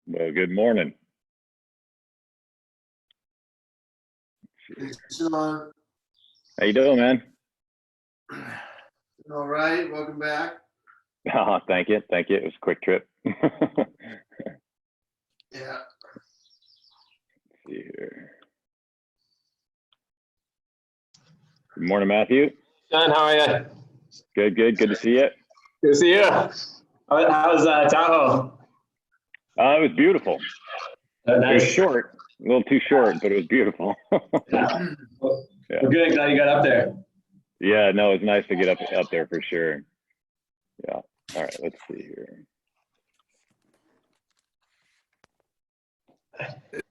Well, good morning. Hey, Sean. How you doing, man? All right, welcome back. Oh, thank you. Thank you. It was a quick trip. Let's Yeah. see here. Good morning, Matthew. John, how are you? Good, good. Good to see you. Good to see you. How's Tahoe? It was beautiful. It was Nice. short, a little too short, but it was beautiful. Yeah. Well, Yeah. good. Glad you got up there. Yeah, no, it's nice to get up there for sure. Yeah. All right, let's see here.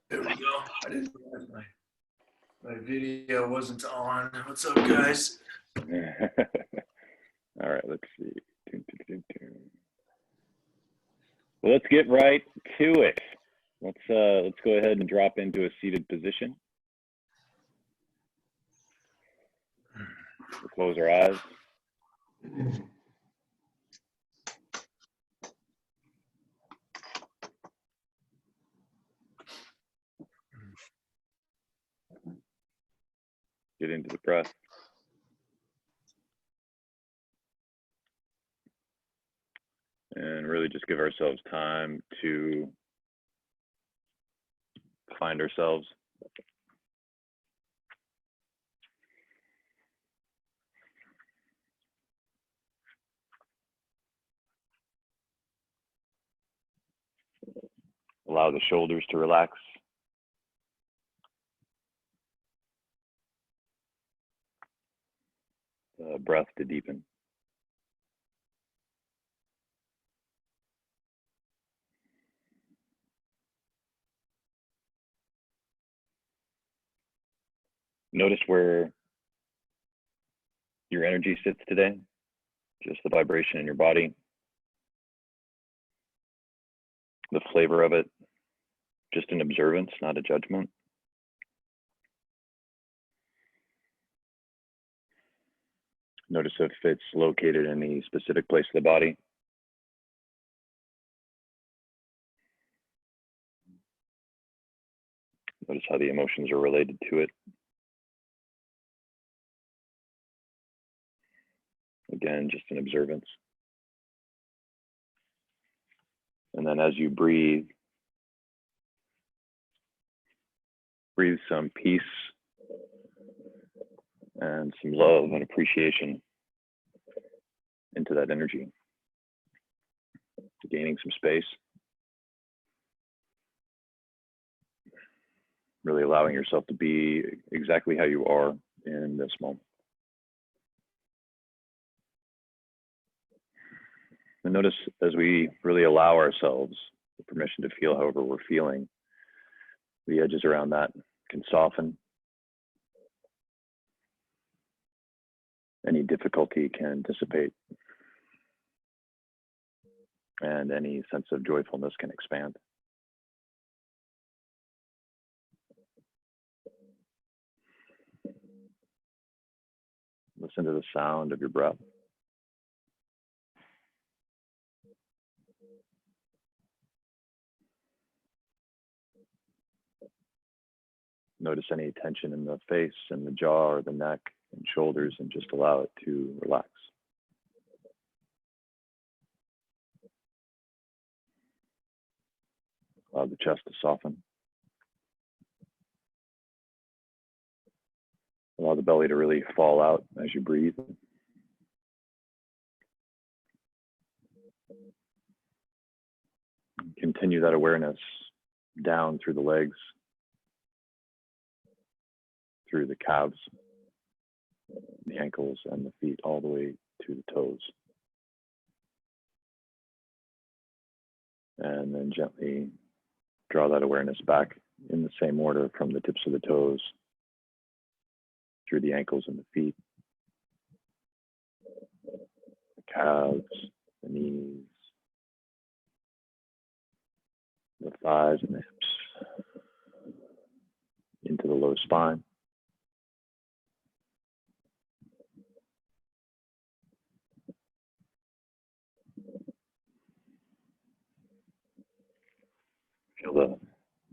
There we go. I didn't realize my video wasn't on. What's up, guys? All right, let's see. Well, let's get right to it. Let's go ahead and drop into a seated position. We'll close our eyes. Get into the breath. And really just give ourselves time to find ourselves. Allow the shoulders to relax. The breath to deepen. Notice where your energy sits today, just the vibration in your body, the flavor of it, just an observance, not a judgment. Notice if it's located in any specific place of the body. Notice how the emotions are related to it. Again, just an observance. And then as you breathe, breathe some peace and some love and appreciation into that energy, gaining some space, really allowing yourself to be exactly how you are in this moment. And notice as we really allow ourselves the permission to feel however we're feeling, the edges around that can soften. Any difficulty can dissipate. And any sense of joyfulness can expand. Listen to the sound of your breath. Notice any tension in the face and the jaw or the neck and shoulders, and just allow it to relax. Allow the chest to soften. Allow the belly to really fall out as you breathe. Continue that awareness down through the legs, through the calves, the ankles, and the feet, all the way to the toes. And then gently draw that awareness back in the same order from the tips of the toes, through the ankles and the feet, the calves, the knees, the thighs and the hips, into the low spine.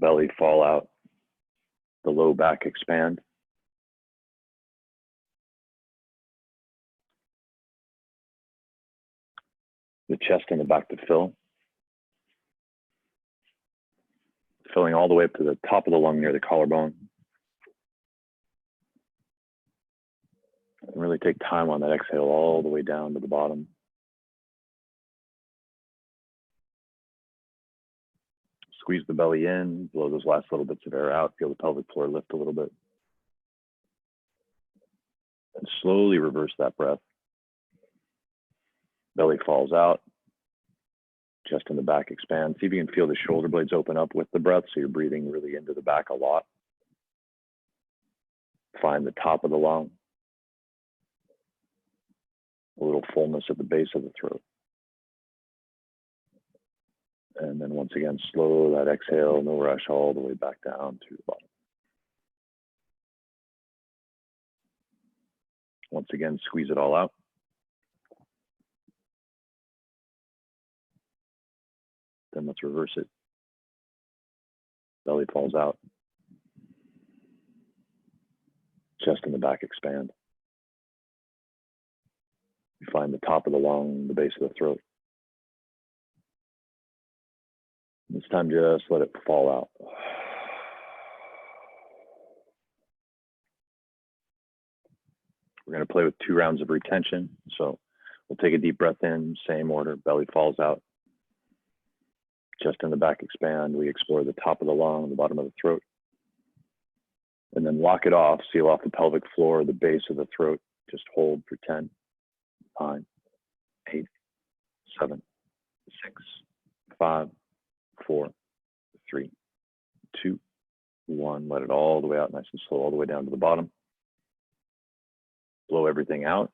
belly fall out, the low back expand. The chest and the back to fill. Filling all the way up to the top of the lung near the collarbone. And really take time on that exhale all the way down to the bottom. Squeeze the belly in, blow those last little bits of air out, feel the pelvic floor lift a little bit. And slowly reverse that breath. Belly falls out, chest and the back expand. See if you can feel the shoulder blades open up with the breath, so you're breathing really into the back a lot. Find the top of the lung. A little fullness at the base of the throat. And then once again, slow that exhale, no rush, all the way back down to the bottom. Once again, squeeze it all out. Then let's reverse it. Belly falls out. Chest and the back expand. You find the top of the lung, the base of the throat. This time, just let it fall out. We're going to play with 2 rounds of retention. So we'll take a deep breath in, same order, belly falls out. Chest and the back expand. We explore the top of the lung, the bottom of the throat. And then lock it off, seal off the pelvic floor, the base of the throat. Just hold for 10, 9, 8, 7, 6, 5, 4, 3, 2, 1. Let it all the way out, nice and slow, all the way down to the bottom. Blow everything out.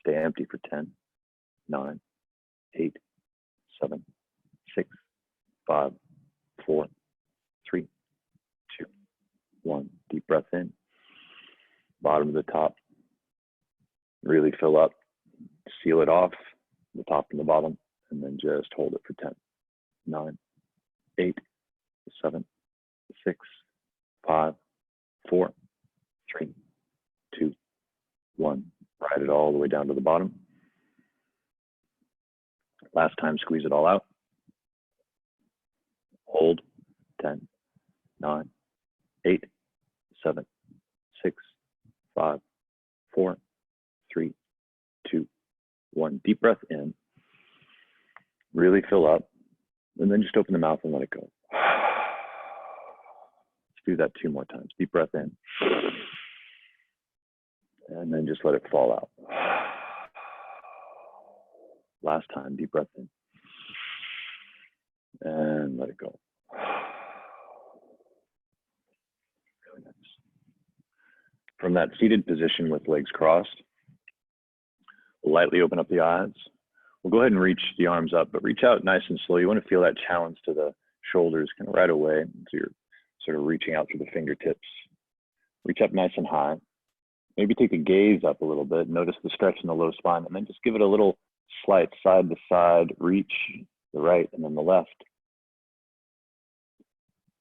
Stay empty for 10, 9, 8, 7, 6, 5, 4, 3, 2, 1. Deep breath in. Bottom to the top. Really fill up. Seal it off, the top and the bottom, and then just hold it for 10, 9, 8, 7, 6, 5, 4, 3, 2, 1. Ride it all the way down to the bottom. Last time, squeeze it all out. Hold. 10, 9, 8, 7, 6, 5, 4, 3, 2, 1. Deep breath in. Really fill up. And then just open the mouth and let it go. Let's do that 2 more times. Deep breath in. And then just let it fall out. Last time, deep breath in. And let it go. Really nice. From that seated position with legs crossed, lightly open up the eyes. We'll go ahead and reach the arms up, but reach out nice and slow. You want to feel that challenge to the shoulders kind of right away. So you're sort of reaching out through the fingertips. Reach up nice and high. Maybe take the gaze up a little bit. Notice the stretch in the low spine, and then just give it a little slight side to side reach, the right and then the left.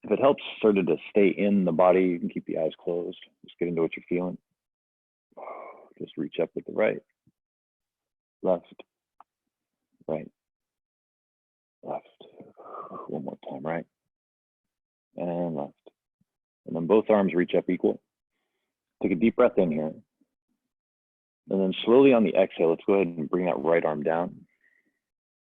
If it helps sort of to stay in the body, you can keep the eyes closed. Just get into what you're feeling. Just reach up with the right, left, right, left. One more time, right, and left. And then both arms reach up equal. Take a deep breath in here. And then slowly on the exhale, let's go ahead and bring that right arm down.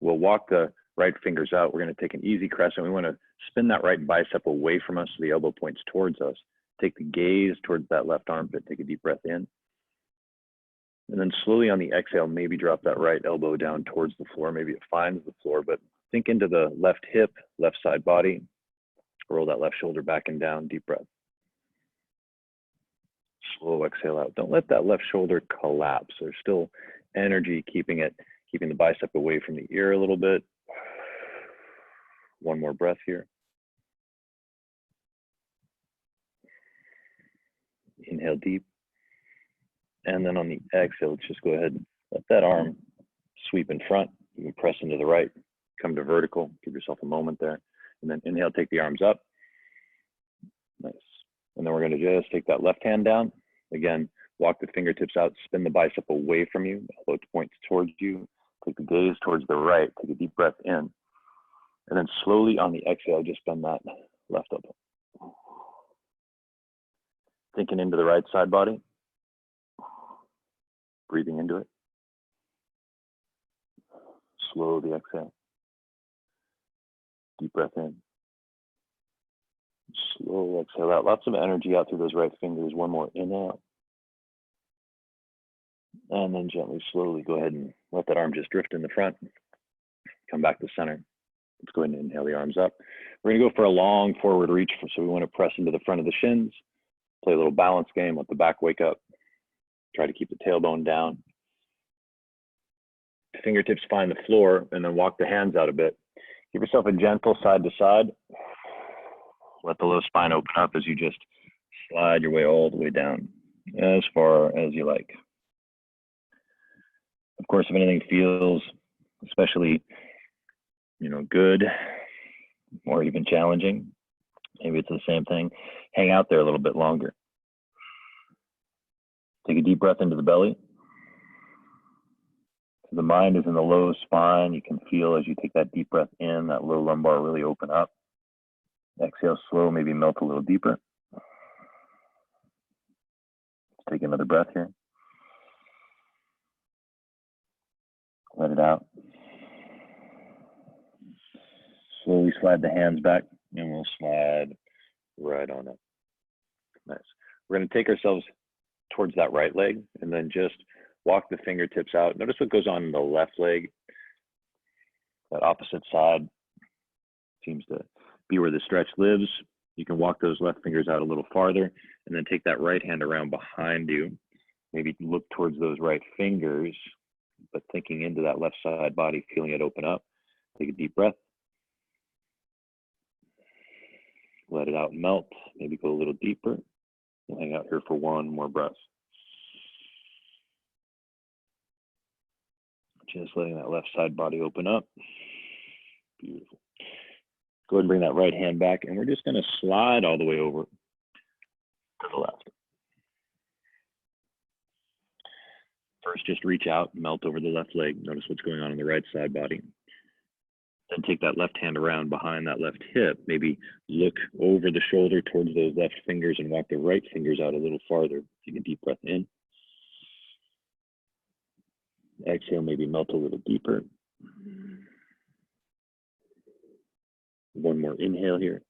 We'll walk the right fingers out. We're going to take an easy crescent. We want to spin that right bicep away from us so the elbow points towards us. Take the gaze towards that left armpit. Take a deep breath in. And then slowly on the exhale, maybe drop that right elbow down towards the floor. Maybe it finds the floor, but think into the left hip, left side body. Roll that left shoulder back and down. Deep breath. Slow exhale out. Don't let that left shoulder collapse. There's still energy keeping the bicep away from the ear a little bit. One more breath here. Inhale deep. And then on the exhale, let's just go ahead and let that arm sweep in front. You can press into the right, come to vertical, give yourself a moment there. And then inhale, take the arms up. Nice. And then we're going to just take that left hand down. Again, walk the fingertips out, spin the bicep away from you, elbow points towards you. Take the gaze towards the right. Take a deep breath in. And then slowly on the exhale, just bend that left elbow. Thinking into the right side body. Breathing into it. Slowly exhale. Deep breath in. Slow exhale out. Lots of energy out through those right fingers. One more inhale. And then gently, slowly go ahead and let that arm just drift in the front. Come back to center. Let's go ahead and inhale the arms up. We're going to go for a long forward reach. So we want to press into the front of the shins. Play a little balance game. Let the back wake up. Try to keep the tailbone down. Fingertips find the floor and then walk the hands out a bit. Give yourself a gentle side to side. Let the low spine open up as you just slide your way all the way down as far as you like. Of course, if anything feels especially, good or even challenging, maybe it's the same thing, hang out there a little bit longer. Take a deep breath into the belly. The mind is in the low spine. You can feel as you take that deep breath in, that low lumbar really open up. Exhale slow, maybe melt a little deeper. Let's take another breath here. Let it out. Slowly slide the hands back and we'll slide right on up. Nice. We're going to take ourselves towards that right leg and then just walk the fingertips out. Notice what goes on in the left leg. That opposite side seems to be where the stretch lives. You can walk those left fingers out a little farther and then take that right hand around behind you. Maybe look towards those right fingers, but thinking into that left side body, feeling it open up. Take a deep breath. Let it out and melt. Maybe go a little deeper. We'll hang out here for one more breath. Just letting that left side body open up. Beautiful. Go ahead and bring that right hand back, and we're just going to slide all the way over to the left. First, just reach out, melt over the left leg. Notice what's going on the right side body. Then take that left hand around behind that left hip. Maybe look over the shoulder towards those left fingers and walk the right fingers out a little farther. Take a deep breath in. Exhale, maybe melt a little deeper. One more inhale here.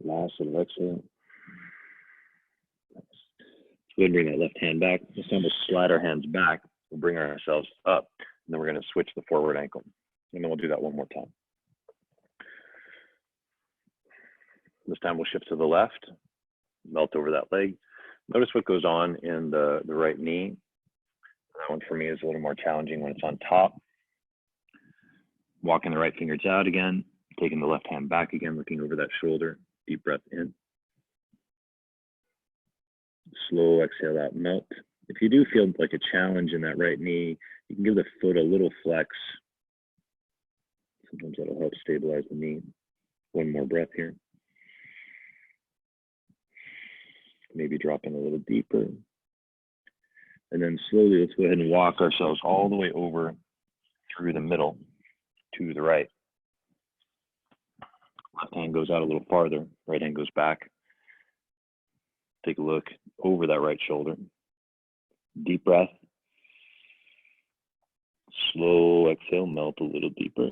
Last little exhale. Let's go ahead and bring that left hand back. This time we'll slide our hands back. We'll bring ourselves up. And then we're going to switch the forward ankle. And then we'll do that one more time. This time we'll shift to the left. Melt over that leg. Notice what goes on in the right knee. That one for me is a little more challenging when it's on top. Walking the right fingers out again, taking the left hand back again, looking over that shoulder. Deep breath in. Slow exhale out, melt. If you do feel like a challenge in that right knee, you can give the foot a little flex. Sometimes that'll help stabilize the knee. One more breath here. Maybe drop in a little deeper. And then slowly, let's go ahead and walk ourselves all the way over through the middle to the right. Left hand goes out a little farther, right hand goes back. Take a look over that right shoulder. Deep breath. Slow exhale, melt a little deeper.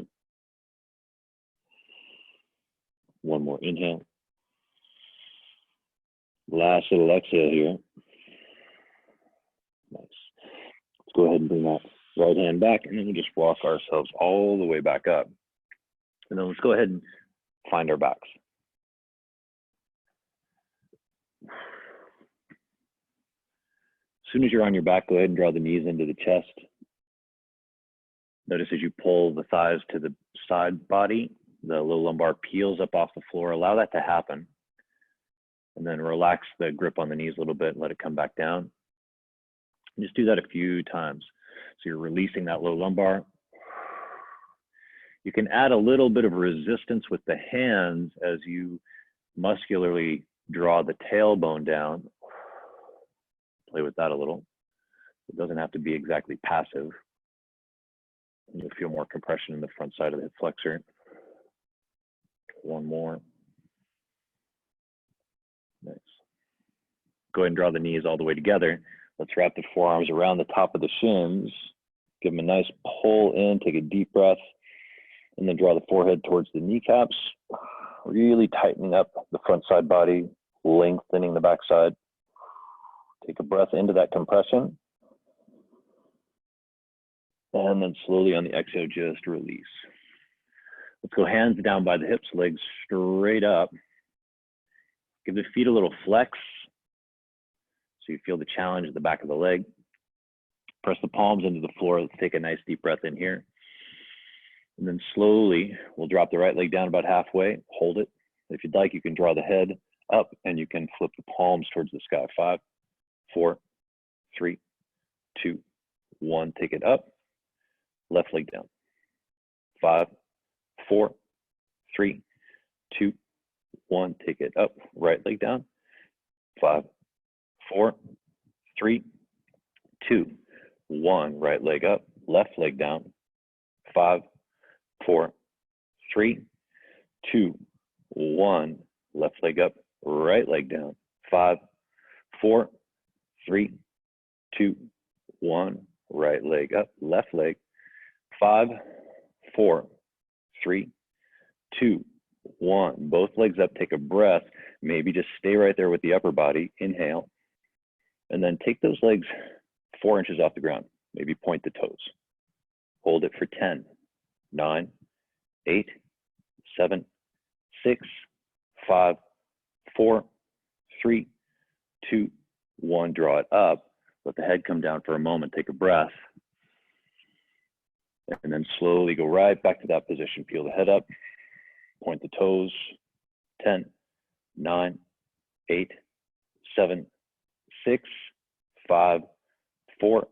One more inhale. Last little exhale here. Nice. Let's go ahead and bring that right hand back, and then we'll just walk ourselves all the way back up. And then let's go ahead and find our backs. As soon as you're on your back, go ahead and draw the knees into the chest. Notice as you pull the thighs to the side body, the low lumbar peels up off the floor. Allow that to happen. And then relax the grip on the knees a little bit and let it come back down. And just do that a few times. So you're releasing that low lumbar. You can add a little bit of resistance with the hands as you muscularly draw the tailbone down. Play with that a little. It doesn't have to be exactly passive. You'll feel more compression in the front side of the hip flexor. One more. Nice. Go ahead and draw the knees all the way together. Let's wrap the forearms around the top of the shins. Give them a nice pull in, take a deep breath, and then draw the forehead towards the kneecaps. Really tightening up the front side body, lengthening the back side. Take a breath into that compression. And then slowly on the exhale, just release. Let's go hands down by the hips, legs straight up. Give the feet a little flex, so you feel the challenge at the back of the leg. Press the palms into the floor. Let's take a nice deep breath in here. And then slowly, we'll drop the right leg down about halfway, hold it. If you'd like, you can draw the head up and you can flip the palms towards the sky. 5, 4, 3, 2, 1. Take it up, left leg down. 5, 4, 3, 2, 1. Take it up, right leg down. 5, 4, 3, 2, 1. Right leg up, left leg down. 5, 4, 3, 2, 1. Left leg up, right leg down. 5, 4, 3, 2, 1. Right leg up, left leg. 5, 4, 3, 2, 1. Both legs up, take a breath. Maybe just stay right there with the upper body. Inhale. And then take those legs 4 inches off the ground. Maybe point the toes. Hold it for 10, 9, 8, 7, 6, 5, 4, 3, 2, 1. Draw it up. Let the head come down for a moment. Take a breath. And then slowly go right back to that position. Peel the head up. Point the toes. 10, 9, 8, 7, 6, 5, 4,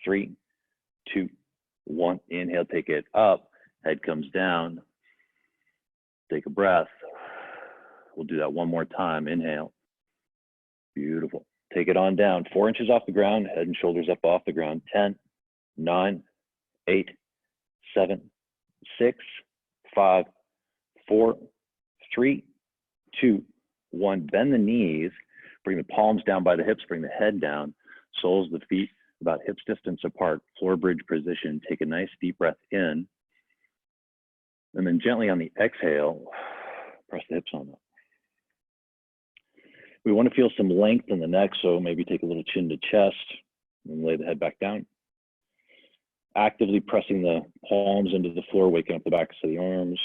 3, 2, 1. Inhale, take it up. Head comes down. Take a breath. We'll do that one more time. Inhale. Beautiful. Take it on down. 4 inches off the ground. Head and shoulders up off the ground. 10, 9, 8, 7, 6, 5, 4, 3, 2, 1. Bend the knees. Bring the palms down by the hips. Bring the head down. Soles of the feet about hips distance apart. Floor bridge position. Take a nice deep breath in. And then gently on the exhale, press the hips on up. We want to feel some length in the neck, so maybe take a little chin to chest and lay the head back down. Actively pressing the palms into the floor, waking up the backs of the arms.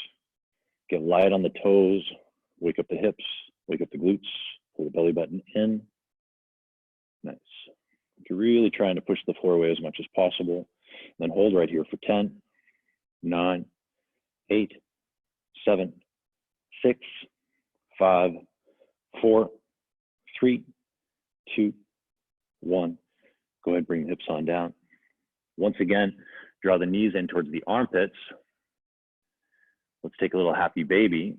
Get light on the toes, wake up the hips, wake up the glutes, pull the belly button in. Nice. You're really trying to push the floor away as much as possible. Then hold right here for 10, 9, 8, 7, 6, 5, 4, 3, 2, 1. Go ahead, bring the hips on down. Once again, draw the knees in towards the armpits. Let's take a little happy baby.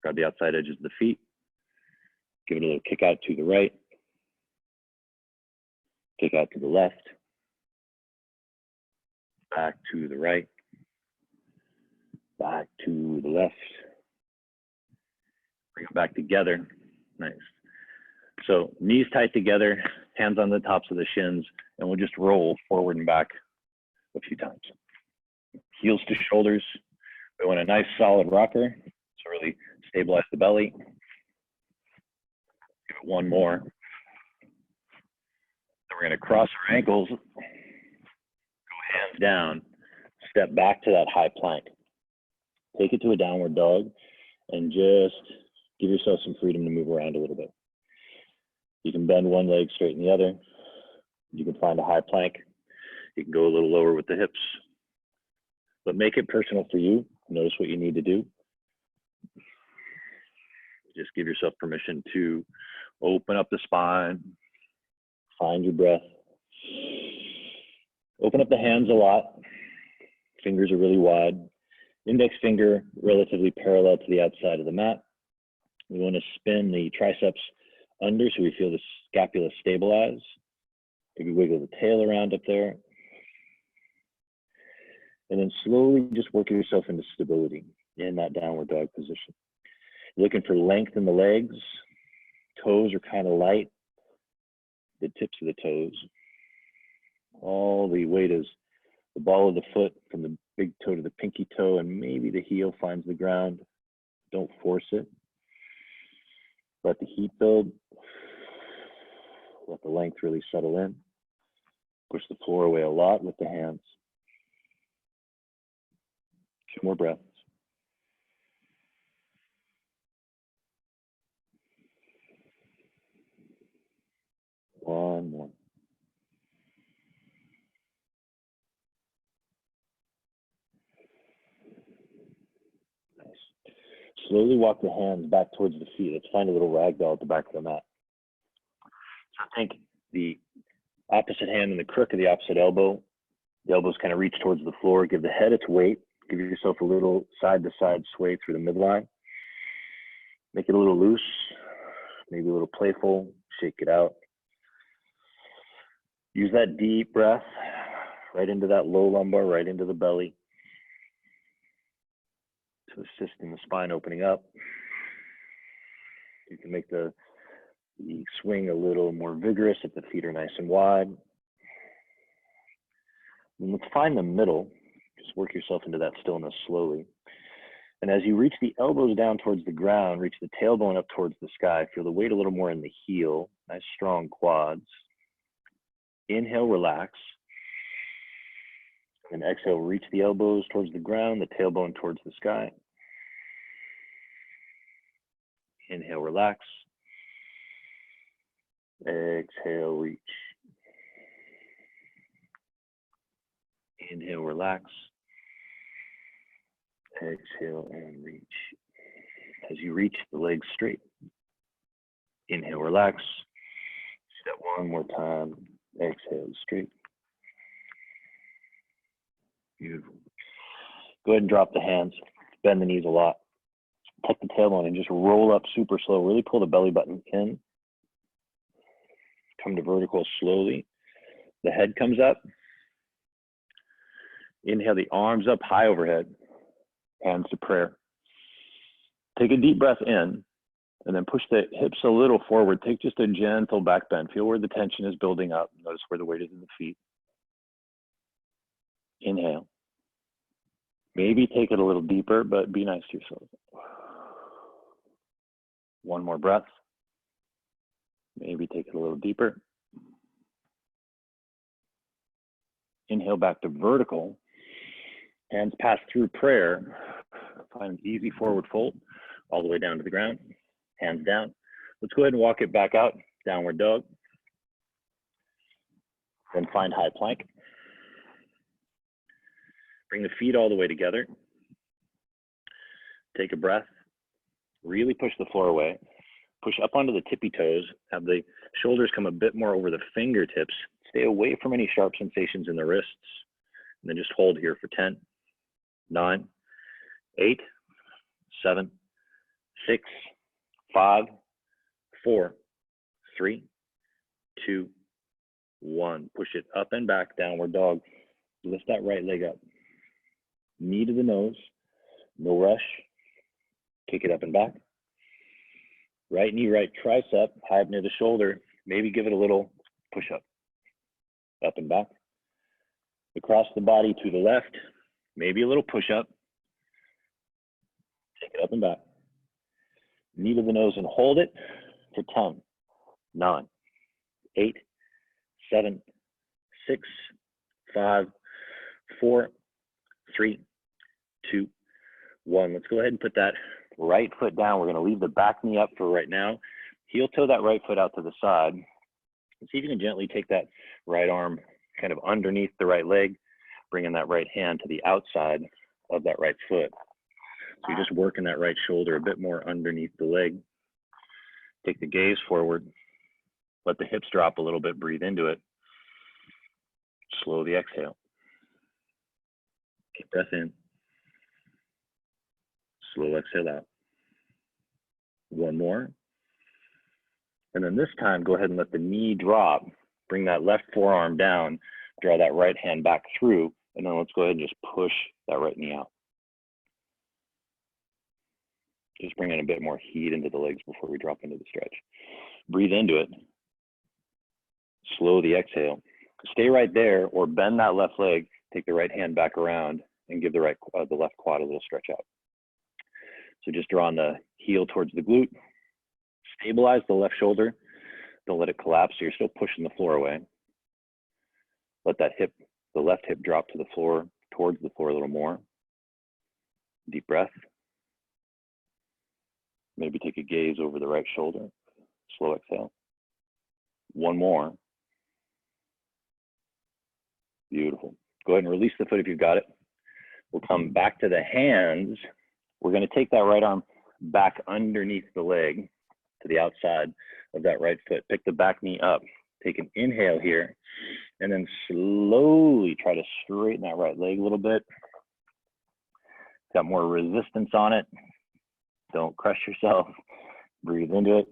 Grab the outside edges of the feet. Give it a little kick out to the right. Kick out to the left. Back to the right. Back to the left. Bring them back together. Nice. So knees tight together, hands on the tops of the shins, and we'll just roll forward and back a few times. Heels to shoulders. We want a nice solid rocker to really stabilize the belly. Give it one more. Then we're going to cross our ankles, go hands down, step back to that high plank. Take it to a downward dog and just give yourself some freedom to move around a little bit. You can bend one leg, straighten the other. You can find a high plank. You can go a little lower with the hips, but make it personal for you. Notice what you need to do. Just give yourself permission to open up the spine, find your breath. Open up the hands a lot. Fingers are really wide. Index finger relatively parallel to the outside of the mat. We want to spin the triceps under so we feel the scapula stabilize. Maybe wiggle the tail around up there. And then slowly just work yourself into stability in that downward dog position. Looking for length in the legs. Toes are kind of light. The tips of the toes. All the weight is the ball of the foot from the big toe to the pinky toe, and maybe the heel finds the ground. Don't force it. Let the heat build. Let the length really settle in. Push the floor away a lot with the hands. 2 more breaths. One more. Nice. Slowly walk the hands back towards the feet. Let's find a little ragdoll at the back of the mat. So think the opposite hand in the crook of the opposite elbow. The elbows kind of reach towards the floor. Give the head its weight. Give yourself a little side-to-side sway through the midline. Make it a little loose, maybe a little playful. Shake it out. Use that deep breath right into that low lumbar, right into the belly to assist in the spine opening up. You can make the swing a little more vigorous if the feet are nice and wide. And let's find the middle. Just work yourself into that stillness slowly. And as you reach the elbows down towards the ground, reach the tailbone up towards the sky, feel the weight a little more in the heel, nice strong quads. Inhale, relax. And exhale, reach the elbows towards the ground, the tailbone towards the sky. Inhale, relax. Exhale, reach. Inhale, relax. Exhale and reach. As you reach, the legs straight. Inhale, relax. Do that one more time. Exhale, straight. Beautiful. Go ahead and drop the hands. Bend the knees a lot. Tuck the tailbone and just roll up super slow. Really pull the belly button in. Come to vertical slowly. The head comes up. Inhale the arms up high overhead. Hands to prayer. Take a deep breath in and then push the hips a little forward. Take just a gentle back bend. Feel where the tension is building up. Notice where the weight is in the feet. Inhale. Maybe take it a little deeper, but be nice to yourself. One more breath. Maybe take it a little deeper. Inhale back to vertical. Hands pass through prayer. Find an easy forward fold all the way down to the ground. Hands down. Let's go ahead and walk it back out. Downward dog. Then find high plank. Bring the feet all the way together. Take a breath. Really push the floor away. Push up onto the tippy toes. Have the shoulders come a bit more over the fingertips. Stay away from any sharp sensations in the wrists. And then just hold here for 10, 9, 8, 7, 6, 5, 4, 3, 2, 1. Push it up and back, downward dog. Lift that right leg up. Knee to the nose, no rush. Kick it up and back. Right knee, right tricep, high up near the shoulder. Maybe give it a little push up. Up and back. Across the body to the left. Maybe a little push up. Take it up and back. Knee to the nose and hold it for 10, 9, 8, 7, 6, 5, 4, 3, 2, 1. Let's go ahead and put that right foot down. We're going to leave the back knee up for right now. Heel toe that right foot out to the side. And see if you can gently take that right arm kind of underneath the right leg, bringing that right hand to the outside of that right foot. So you're just working that right shoulder a bit more underneath the leg. Take the gaze forward. Let the hips drop a little bit. Breathe into it. Slowly exhale. Deep breath in. Slow exhale out. One more. And then this time, go ahead and let the knee drop. Bring that left forearm down, draw that right hand back through, and then let's go ahead and just push that right knee out. Just bring in a bit more heat into the legs before we drop into the stretch. Breathe into it. Slow the exhale. Stay right there or bend that left leg, take the right hand back around and give the left quad a little stretch out. So just drawing the heel towards the glute. Stabilize the left shoulder. Don't let it collapse so you're still pushing the floor away. Let that hip, the left hip drop to the floor, towards the floor a little more. Deep breath. Maybe take a gaze over the right shoulder. Slow exhale. One more. Beautiful. Go ahead and release the foot if you've got it. We'll come back to the hands. We're going to take that right arm back underneath the leg to the outside of that right foot. Pick the back knee up. Take an inhale here, and then slowly try to straighten that right leg a little bit. Got more resistance on it. Don't crush yourself. Breathe into it.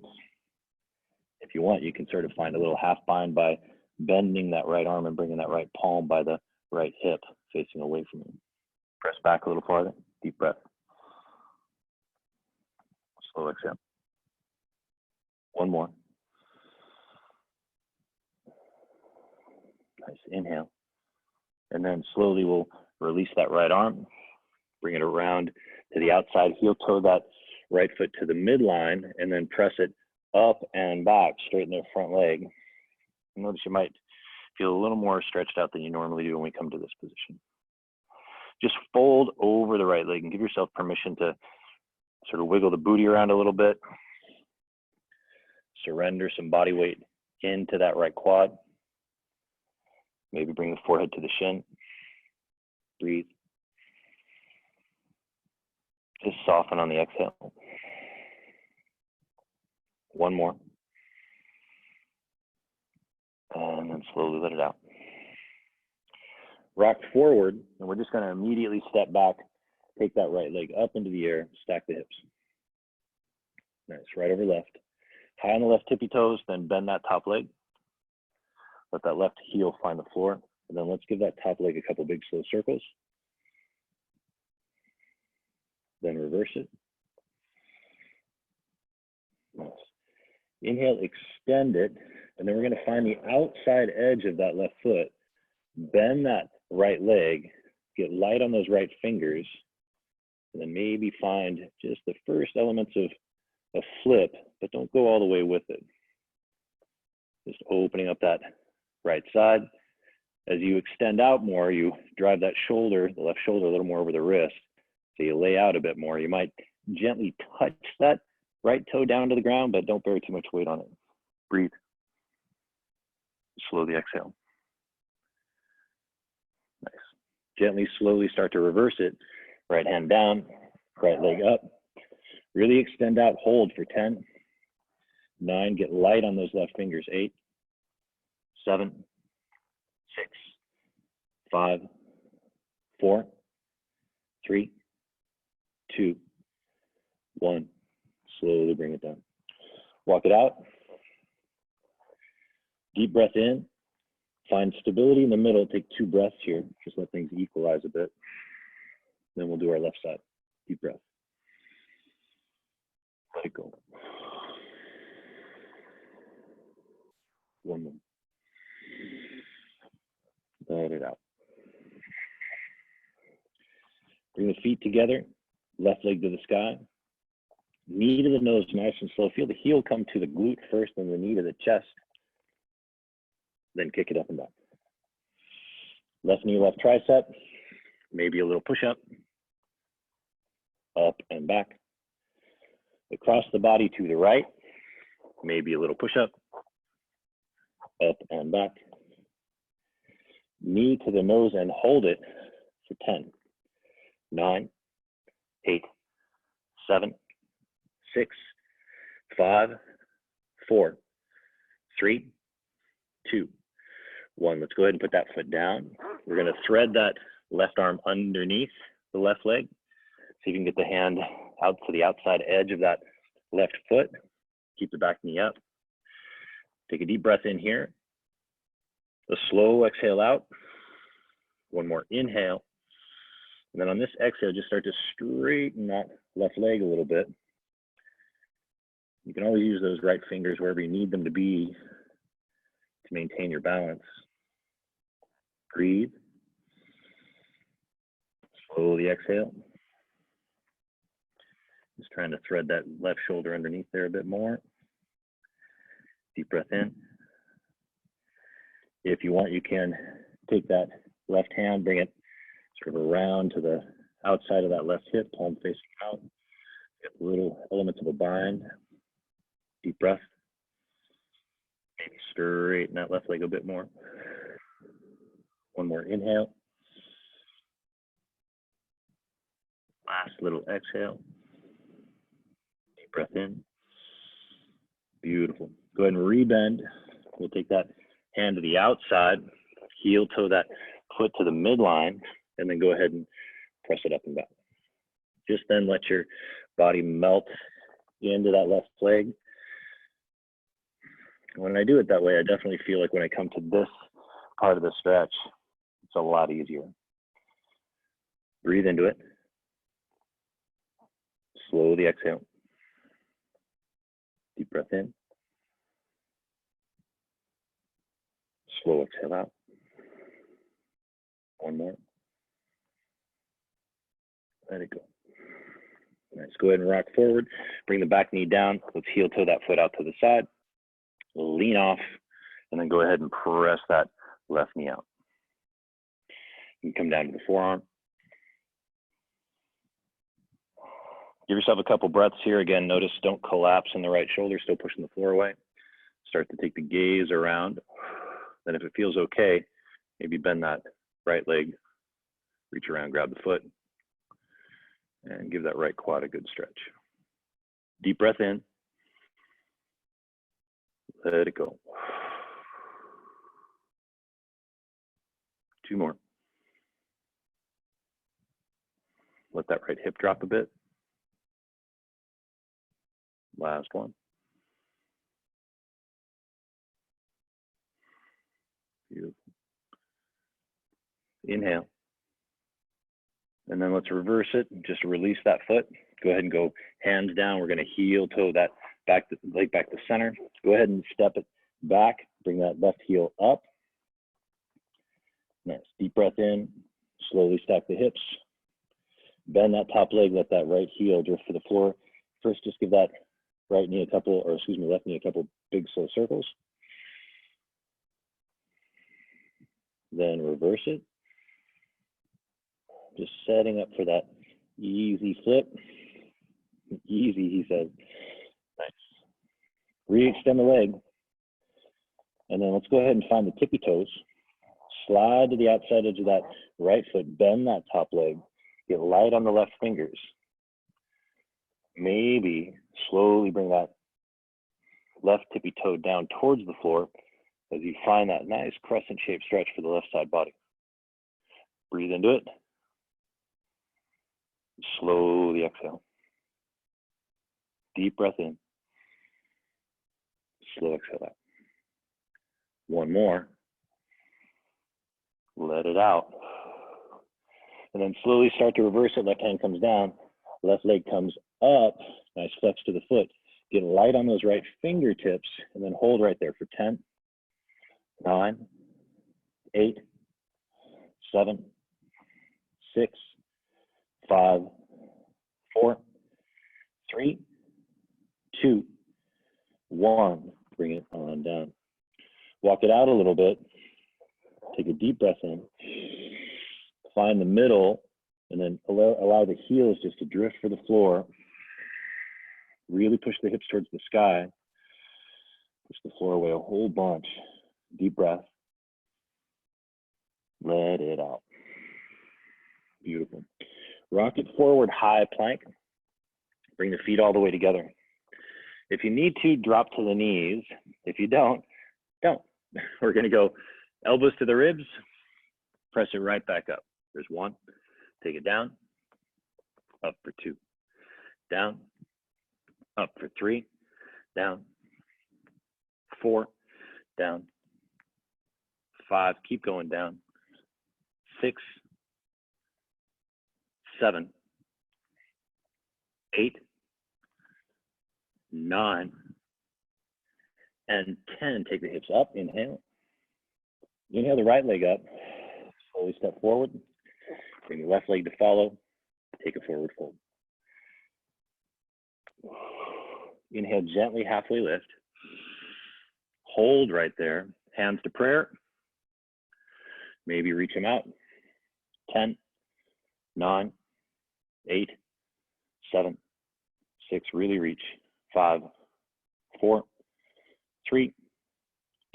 If you want, you can sort of find a little half bind by bending that right arm and bringing that right palm by the right hip facing away from you. Press back a little farther. Deep breath. Slow exhale. One more. Nice inhale. And then slowly we'll release that right arm. Bring it around to the outside, heel toe that right foot to the midline, and then press it up and back, straighten the front leg. Notice you might feel a little more stretched out than you normally do when we come to this position. Just fold over the right leg and give yourself permission to sort of wiggle the booty around a little bit. Surrender some body weight into that right quad. Maybe bring the forehead to the shin. Breathe. Just soften on the exhale. One more. And then slowly let it out. Rock forward, and we're just going to immediately step back, take that right leg up into the air, stack the hips. Nice, right over left. High on the left tippy toes, then bend that top leg. Let that left heel find the floor. And then let's give that top leg a couple big slow circles. Then reverse it. Nice. Inhale, extend it. And then we're going to find the outside edge of that left foot. Bend that right leg. Get light on those right fingers. And then maybe find just the first elements of a flip, but don't go all the way with it. Just opening up that right side. As you extend out more, you drive that shoulder, the left shoulder, a little more over the wrist. So you lay out a bit more. You might gently touch that right toe down to the ground, but don't bear too much weight on it. Breathe. Slowly exhale. Nice. Gently, slowly start to reverse it. Right hand down, right leg up. Really extend out, hold for 10, 9, get light on those left fingers, 8, 7, 6, 5, 4, 3, 2, 1. Slowly bring it down. Walk it out. Deep breath in. Find stability in the middle. Take 2 breaths here. Just let things equalize a bit. Then we'll do our left side. Deep breath. Let it go. One more. Let it out. Bring the feet together. Left leg to the sky. Knee to the nose, nice and slow. Feel the heel come to the glute first, and the knee to the chest. Then kick it up and back. Left knee, left tricep. Maybe a little push-up. Up and back. Across the body to the right. Maybe a little push-up. Up and back. Knee to the nose and hold it for 10, 9, 8, 7, 6, 5, 4, 3, 2, 1. Let's go ahead and put that foot down. We're going to thread that left arm underneath the left leg. See if you can get the hand out to the outside edge of that left foot. Keep the back knee up. Take a deep breath in here. A slow exhale out. One more inhale. And then on this exhale, just start to straighten that left leg a little bit. You can always use those right fingers wherever you need them to be to maintain your balance. Breathe. Slowly exhale. Just trying to thread that left shoulder underneath there a bit more. Deep breath in. If you want, you can take that left hand, bring it sort of around to the outside of that left hip, palm facing out. Get little elements of a bind. Deep breath. Maybe straighten that left leg a bit more. One more inhale. Last little exhale. Deep breath in. Beautiful. Go ahead and rebend. We'll take that hand to the outside, heel toe that foot to the midline, and then go ahead and press it up and back. Just then let your body melt into that left leg. When I do it that way, I definitely feel like when I come to this part of the stretch, it's a lot easier. Breathe into it. Slowly exhale. Deep breath in. Slow exhale out. One more. Let it go. Nice. Go ahead and rock forward. Bring the back knee down. Let's heel toe that foot out to the side. Lean off, and then go ahead and press that left knee out. You can come down to the forearm. Give yourself a couple breaths here. Again, notice don't collapse in the right shoulder, still pushing the floor away. Start to take the gaze around. Then if it feels okay, maybe bend that right leg, reach around, grab the foot, and give that right quad a good stretch. Deep breath in. Let it go. Two more. Let that right hip drop a bit. Last one. Beautiful. Inhale. And then let's reverse it. Just release that foot. Go ahead and go hands down. We're going to heel toe that leg back to center. Go ahead and step it back. Bring that left heel up. Nice. Deep breath in. Slowly stack the hips. Bend that top leg. Let that right heel drift for the floor. First, just give that left knee a couple big slow circles. Then reverse it. Just setting up for that easy flip. Easy, he says. Nice. Re-extend the leg. And then let's go ahead and find the tippy toes. Slide to the outside edge of that right foot. Bend that top leg. Get light on the left fingers. Maybe slowly bring that left tippy toe down towards the floor as you find that nice crescent shaped stretch for the left side body. Breathe into it. Slowly exhale. Deep breath in. Slow exhale out. One more. Let it out. And then slowly start to reverse it. Left hand comes down. Left leg comes up. Nice flex to the foot. Get light on those right fingertips and then hold right there for 10, 9, 8, 7, 6, 5, 4, 3, 2, 1. Bring it on down. Walk it out a little bit. Take a deep breath in. Find the middle and then allow the heels just to drift for the floor. Really push the hips towards the sky. Push the floor away a whole bunch. Deep breath. Let it out. Beautiful. Rock it forward, high plank. Bring the feet all the way together. If you need to, drop to the knees. If you don't. We're going to go elbows to the ribs. Press it right back up. There's one. Take it down. Up for 2. down, up for 3, down, 4, down, 5, keep going down, 6, 7, 8, 9, and 10. Take the hips up, inhale. Inhale the right leg up, slowly step forward. Bring your left leg to follow, take a forward fold. Inhale, gently halfway lift. Hold right there, hands to prayer. Maybe reach them out. 10, 9, 8, 7, 6, really reach. 5, 4, 3,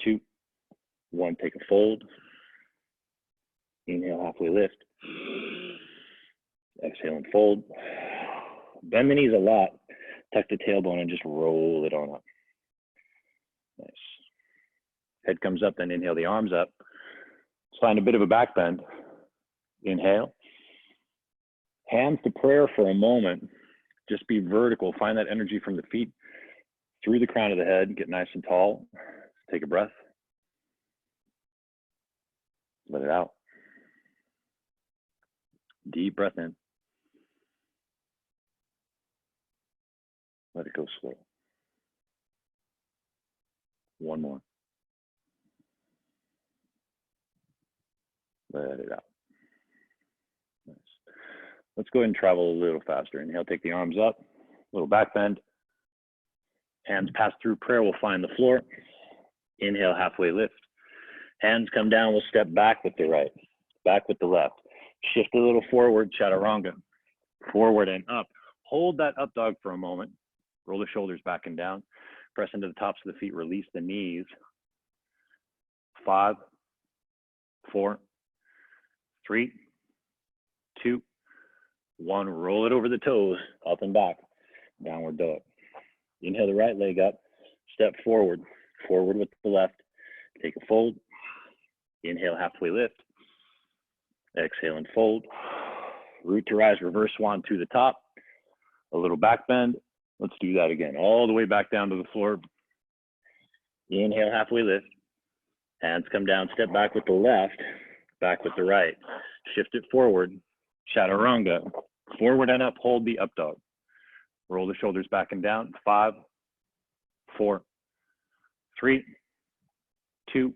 2, 1, take a fold. Inhale, halfway lift. Exhale and fold. Bend the knees a lot. Tuck the tailbone and just roll it on up. Nice. Head comes up, then inhale the arms up. Let's find a bit of a back bend. Inhale. Hands to prayer for a moment. Just be vertical. Find that energy from the feet through the crown of the head. Get nice and tall. Take a breath. Let it out. Deep breath in. Let it go slow. One more. Let it out. Nice. Let's go ahead and travel a little faster. Inhale, take the arms up, little back bend. Hands pass through prayer, we'll find the floor. Inhale, halfway lift. Hands come down, we'll step back with the right, back with the left. Shift a little forward, chaturanga. Forward and up. Hold that up dog for a moment. Roll the shoulders back and down. Press into the tops of the feet, release the knees. 5, 4, 3, 2, 1. Roll it over the toes, up and back. Downward dog. Inhale the right leg up. Step forward. Forward with the left. Take a fold. Inhale, halfway lift. Exhale and fold. Root to rise, reverse swan to the top. A little back bend. Let's do that again. All the way back down to the floor. Inhale, halfway lift. Hands come down, step back with the left, back with the right. Shift it forward. Chaturanga. Forward and up, hold the up dog. Roll the shoulders back and down. 5, 4, 3, 2,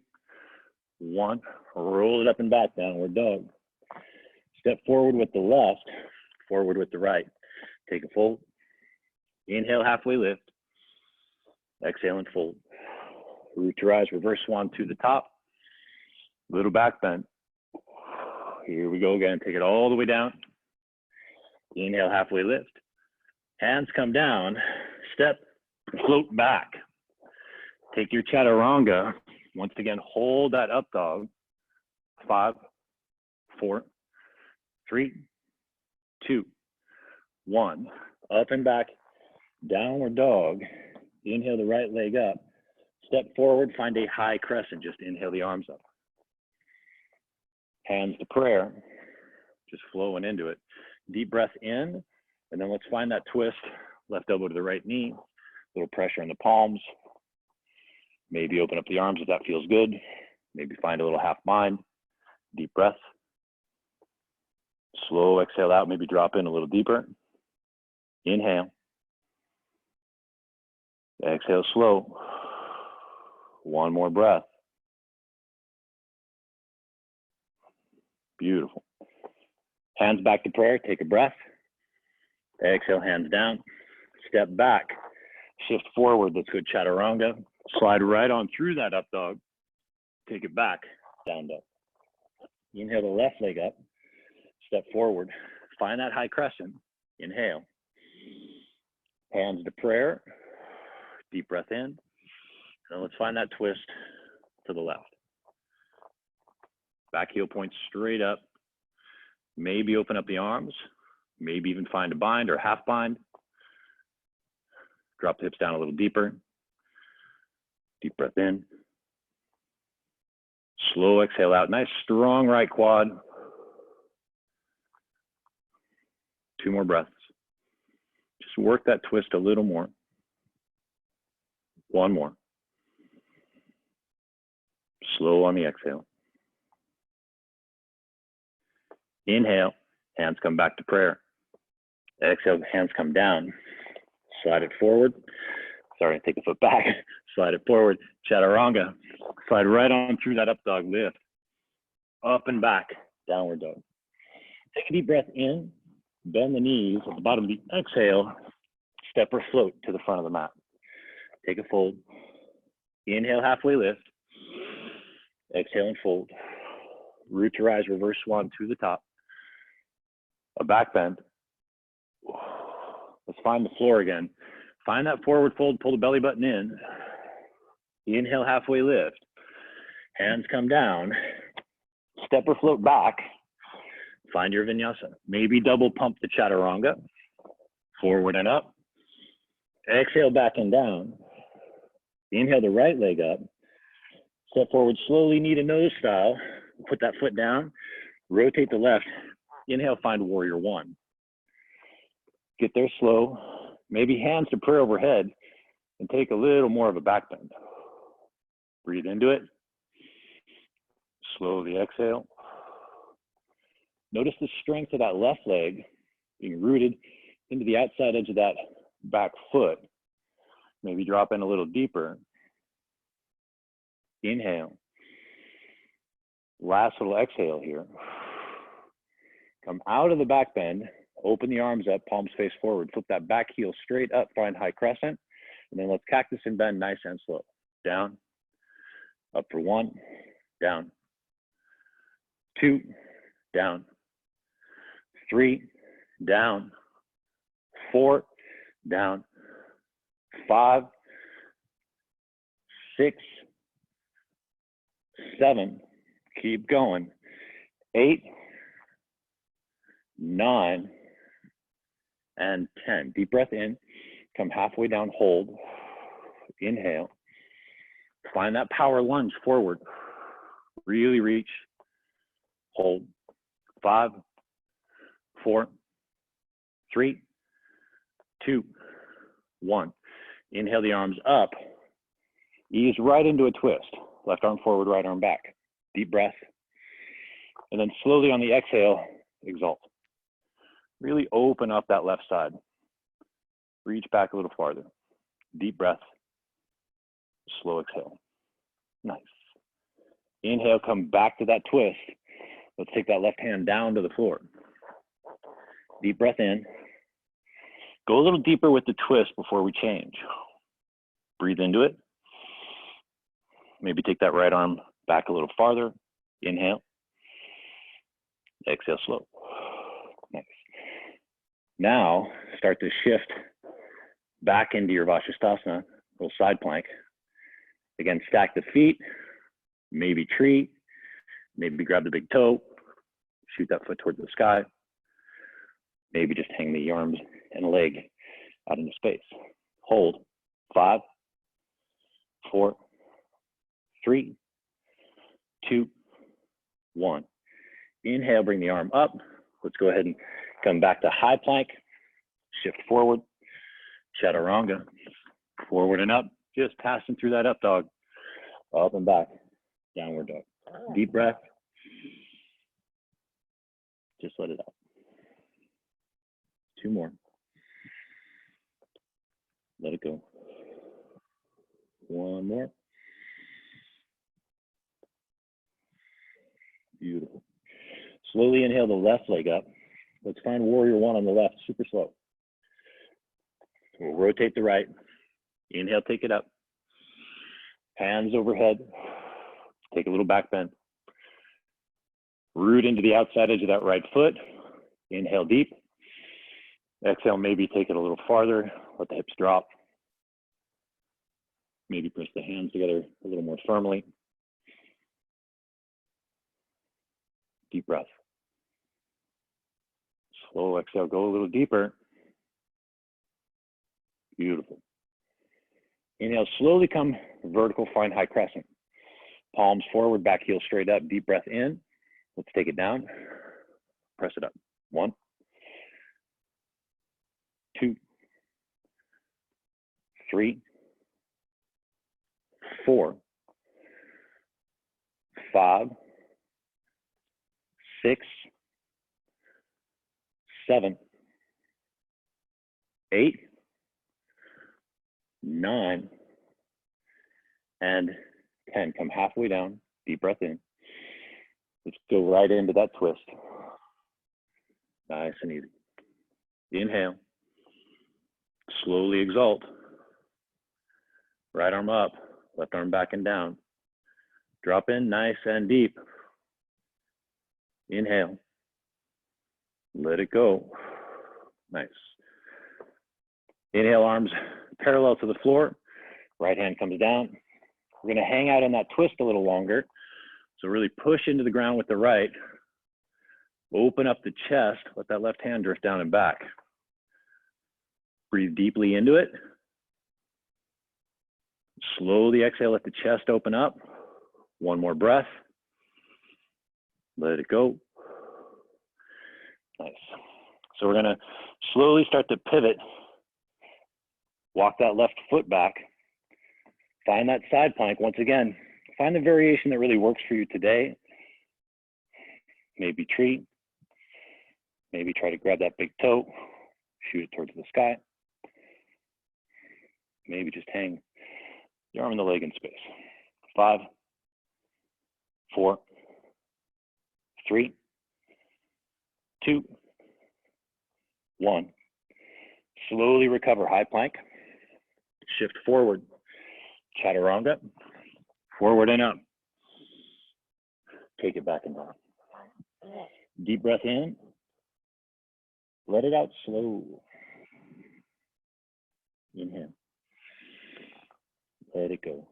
1. Roll it up and back, downward dog. Step forward with the left, forward with the right. Take a fold. Inhale, halfway lift. Exhale and fold. Root to rise, reverse swan to the top. Little back bend. Here we go again. Take it all the way down. Inhale, halfway lift. Hands come down. Step, float back. Take your chaturanga. Once again, hold that up dog. 5, 4, 3, 2, 1. Up and back. Downward dog. Inhale the right leg up. Step forward, find a high crescent. Just inhale the arms up. Hands to prayer. Just flowing into it. Deep breath in, and then let's find that twist. Left elbow to the right knee. A little pressure in the palms. Maybe open up the arms if that feels good. Maybe find a little half bind. Deep breath. Slow exhale out, maybe drop in a little deeper. Inhale. Exhale slow. One more breath. Beautiful. Hands back to prayer, take a breath. Exhale, hands down. Step back. Shift forward, let's go chaturanga. Slide right on through that up dog. Take it back, down dog. Inhale the left leg up. Step forward. Find that high crescent. Inhale. Hands to prayer. Deep breath in. Now let's find that twist to the left. Back heel point straight up. Maybe open up the arms. Maybe even find a bind or half bind. Drop the hips down a little deeper. Deep breath in. Slow exhale out. Nice strong right quad. 2 more breaths. Just Just work that twist a little more. One more. Slow on the exhale. Inhale, hands come back to prayer. Exhale, hands come down. Slide it forward. Sorry, take a foot back. Slide it forward. Chaturanga. Slide right on through that up dog lift. Up and back, downward dog. Take a deep breath in, bend the knees at the bottom of the exhale, step or float to the front of the mat. Take a fold. Inhale, halfway lift. Exhale and fold. Root to rise, reverse swan to the top. A back bend. Let's find the floor again. Find that forward fold, pull the belly button in. Inhale, halfway lift. Hands come down. Step or float back. Find your vinyasa. Maybe double pump the chaturanga. Forward and up. Exhale, back and down. Inhale the right leg up. Step forward slowly, knee to nose style. Put that foot down. Rotate the left. Inhale, find warrior one. Get there slow. Maybe hands to prayer overhead and take a little more of a back bend. Breathe into it. Slowly exhale. Notice the strength of that left leg being rooted into the outside edge of that back foot. Maybe drop in a little deeper. Inhale. Last little exhale here. Come out of the back bend. Open the arms up, palms face forward. Flip that back heel straight up, find high crescent. And then let's cactus and bend nice and slow. Down, up for one, down, two, down, three, down, four, down, five, six, seven, keep going, 8, 9, and 10. Deep breath in, come halfway down, hold, inhale, find that power lunge forward, really reach, hold, 5, 4, 3, 2, 1. Inhale the arms up, ease right into a twist, left arm forward, right arm back, deep breath, and then slowly on the exhale, exalt. Really open up that left side. Reach back a little farther. Deep breath. Slow exhale. Nice. Inhale, come back to that twist. Let's take that left hand down to the floor. Deep breath in. Go a little deeper with the twist before we change. Breathe into it. Maybe take that right arm back a little farther. Inhale. Exhale slow. Nice. Now, start to shift back into your Vashisthasana, little side plank. Again, stack the feet, maybe tree, maybe grab the big toe, shoot that foot towards the sky. Maybe just hang the arms and leg out into space. Hold, 5, 4, 3, 2, 1. Inhale, bring the arm up. Let's go ahead and come back to high plank, shift forward, chaturanga, forward and up, just passing through that up dog, up and back, downward dog. Deep breath, just let it out. 2 more. Let it go. 1 more. Beautiful. Slowly inhale the left leg up. Let's find warrior one on the left, super slow. We'll rotate the right. Inhale, take it up. Hands overhead. Take a little back bend. Root into the outside edge of that right foot. Inhale deep. Exhale, maybe take it a little farther. Let the hips drop. Maybe press the hands together a little more firmly. Deep breath. Slow exhale, go a little deeper. Beautiful. Inhale, slowly come vertical, find high crescent. Palms forward, back heel straight up, deep breath in. Let's take it down, press it up. 1, 2, 3, 4, 5, 6, 7, 8, 9, and 10. Come halfway down, deep breath in. Let's go right into that twist. Nice and easy. Inhale. Slowly exalt. Right arm up, left arm back and down. Drop in nice and deep. Inhale. Let it go. Nice. Inhale, arms parallel to the floor. Right hand comes down. We're going to hang out in that twist a little longer. So really push into the ground with the right. Open up the chest. Let that left hand drift down and back. Breathe deeply into it. Slowly exhale, let the chest open up. One more breath. Let it go. Nice. So we're going to slowly start to pivot. Walk that left foot back. Find that side plank once again. Find the variation that really works for you today. Maybe tree. Maybe try to grab that big toe, shoot it towards the sky. Maybe just hang the arm and the leg in space. 5, 4, 3, 2, 1. Slowly recover, high plank. Shift forward, chaturanga. Forward and up. Take it back and down. Deep breath in. Let it out slow. Inhale. Let it go.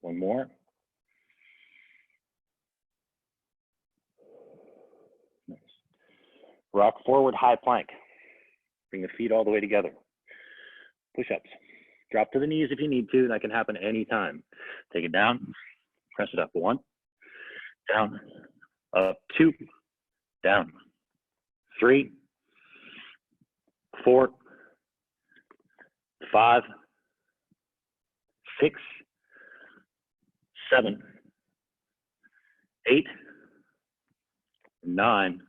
One more. Nice. Rock forward, high plank. Bring the feet all the way together. Push-ups. Drop to the knees if you need to. That can happen anytime. Take it down. Press it up. 1. Down. Up. 2. Down. 3. 4. 5. 6. 7. 8. 9.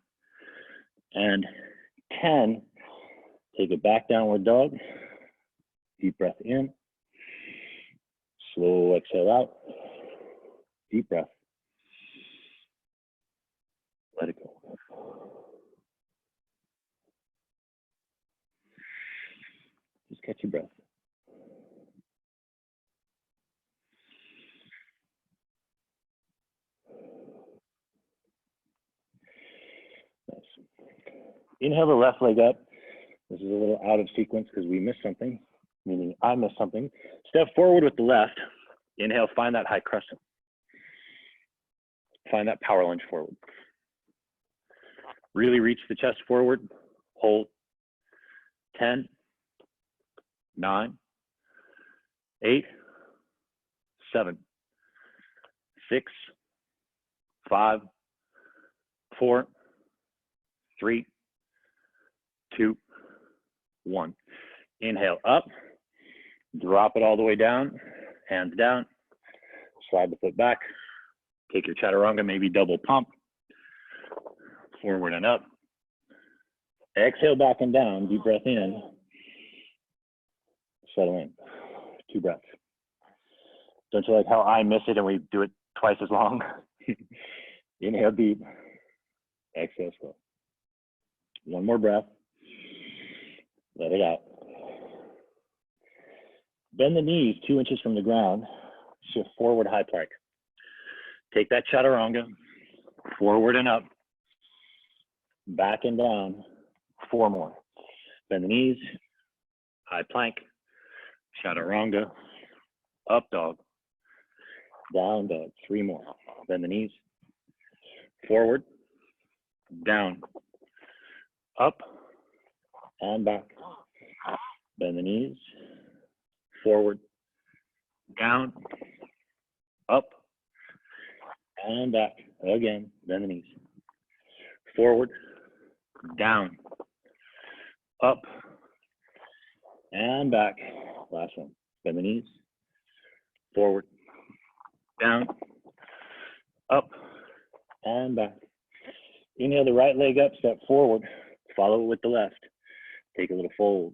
And 10. Take it back, downward dog. Deep breath in. Slow exhale out. Deep breath. Let it go. Just catch your breath. Nice. Inhale the left leg up. This is a little out of sequence because we missed something, meaning I missed something. Step forward with the left. Inhale, find that high crescent. Find that power lunge forward. Really reach the chest forward. Hold. 10, 9, 8, 7, 6, 5, 4, 3, 2, 1. Inhale up, drop it all the way down, hands down, slide the foot back, take your chaturanga, maybe double pump, forward and up. Exhale back and down, deep breath in, settle in, 2 breaths. Don't you like how I miss it and we do it twice as long? Inhale deep, exhale slow. One more breath. Let it out. Bend the knees 2 inches from the ground. Shift forward, high plank. Take that chaturanga, forward and up, back and down, 4 more. Bend the knees, high plank, chaturanga, up dog, down dog, 3 more. Bend the knees, forward, down, up, and back. Bend the knees, forward, down, up, and back. Again, bend the knees. Forward, down, up, and back. Last one. Bend the knees. Forward, down, up, and back. Inhale the right leg up, step forward. Follow it with the left. Take a little fold.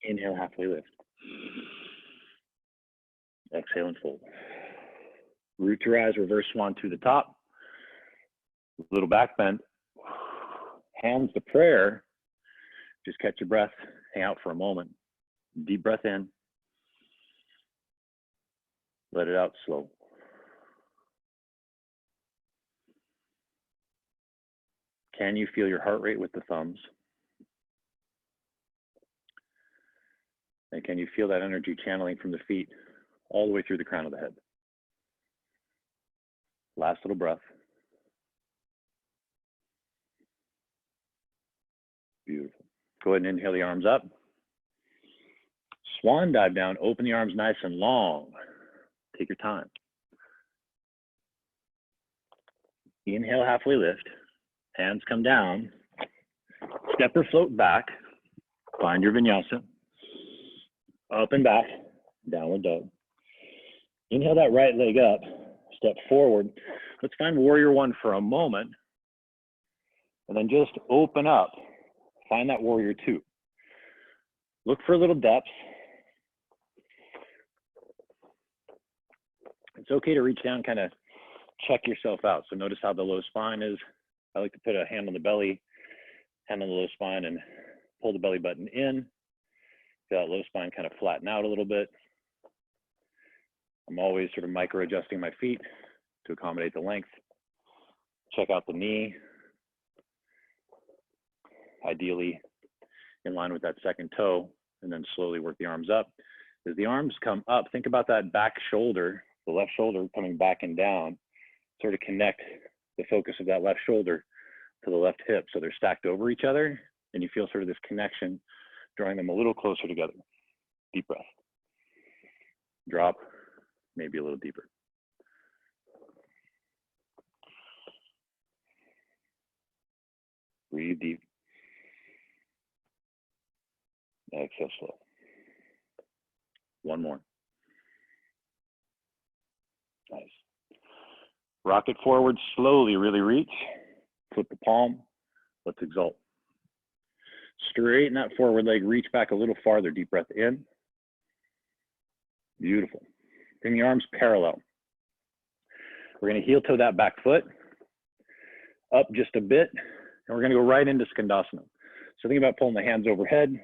Inhale, halfway lift. Exhale and fold. Root to rise, reverse swan to the top. Little back bend. Hands to prayer. Just catch your breath. Hang out for a moment. Deep breath in. Let it out slow. Can you feel your heart rate with the thumbs? And can you feel that energy channeling from the feet all the way through the crown of the head? Last little breath. Beautiful. Go ahead and inhale the arms up. Swan dive down, open the arms nice and long. Take your time. Inhale, halfway lift. Hands come down. Step or float back. Find your vinyasa. Up and back, downward dog. Inhale that right leg up. Step forward. Let's find warrior one for a moment. And then just open up. Find that warrior two. Look for a little depth. It's okay to reach down, kind of check yourself out. So notice how the low spine is. I like to put a hand on the belly, hand on the low spine, and pull the belly button in. Feel that low spine kind of flatten out a little bit. I'm always sort of micro adjusting my feet to accommodate the length. Check out the knee. Ideally in line with that second toe, and then slowly work the arms up. As the arms come up, think about that back shoulder, the left shoulder coming back and down, sort of connect the focus of that left shoulder to the left hip. So they're stacked over each other, and you feel sort of this connection, drawing them a little closer together. Deep breath. Drop, maybe a little deeper. Breathe deep. Exhale slow. One more. Nice. Rock it forward slowly, really reach. Flip the palm. Let's exalt. Straighten that forward leg, reach back a little farther. Deep breath in. Beautiful. Bring the arms parallel. We're going to heel toe that back foot up just a bit, and we're going to go right into Skandasana. So think about pulling the hands overhead,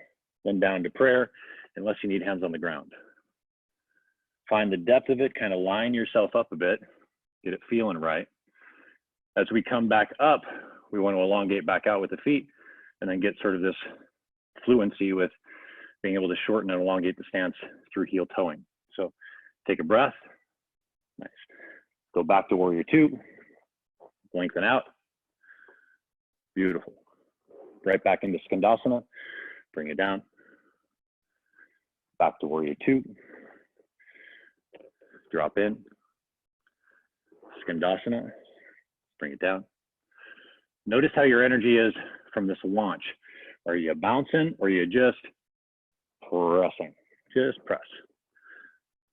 then down to prayer, unless you need hands on the ground. Find the depth of it, kind of line yourself up a bit, get it feeling right. As we come back up, we want to elongate back out with the feet, and then get sort of this fluency with being able to shorten and elongate the stance through heel toeing. So take a breath. Nice. Go back to warrior two. Lengthen out. Beautiful. Right back into Skandasana. Bring it down. Back to warrior two. Drop in. Skandasana. Bring it down. Notice how your energy is from this launch. Are you bouncing or are you just pressing? Just press.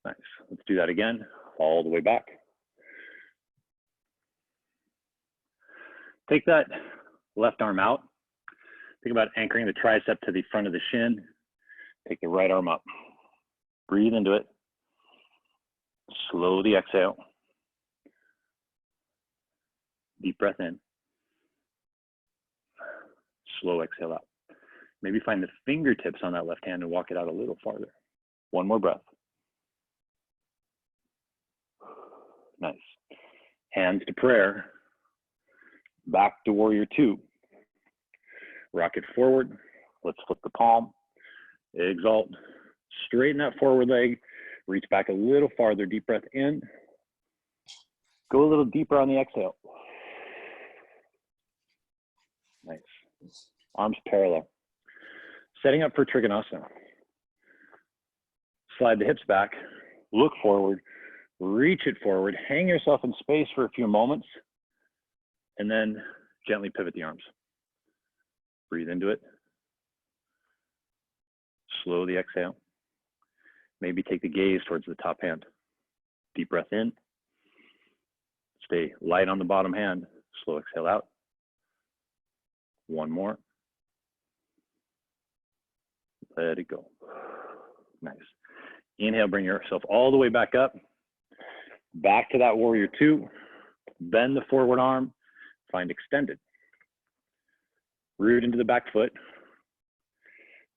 Nice. Let's do that again. All the way back. Take that left arm out. Think about anchoring the tricep to the front of the shin. Take the right arm up. Breathe into it. Slowly exhale. Deep breath in. Slow exhale out. Maybe find the fingertips on that left hand and walk it out a little farther. One more breath. Nice. Hands to prayer. Back to warrior two. Rock it forward. Let's flip the palm. Exalt. Straighten that forward leg. Reach back a little farther. Deep breath in. Go a little deeper on the exhale. Nice. Arms parallel. Setting up for Trikonasana. Slide the hips back. Look forward. Reach it forward. Hang yourself in space for a few moments. And then gently pivot the arms. Breathe into it. Slowly exhale. Maybe take the gaze towards the top hand. Deep breath in. Stay light on the bottom hand. Slow exhale out. One more. Let it go. Nice. Inhale, bring yourself all the way back up. Back to that warrior two. Bend the forward arm. Find extended. Root into the back foot.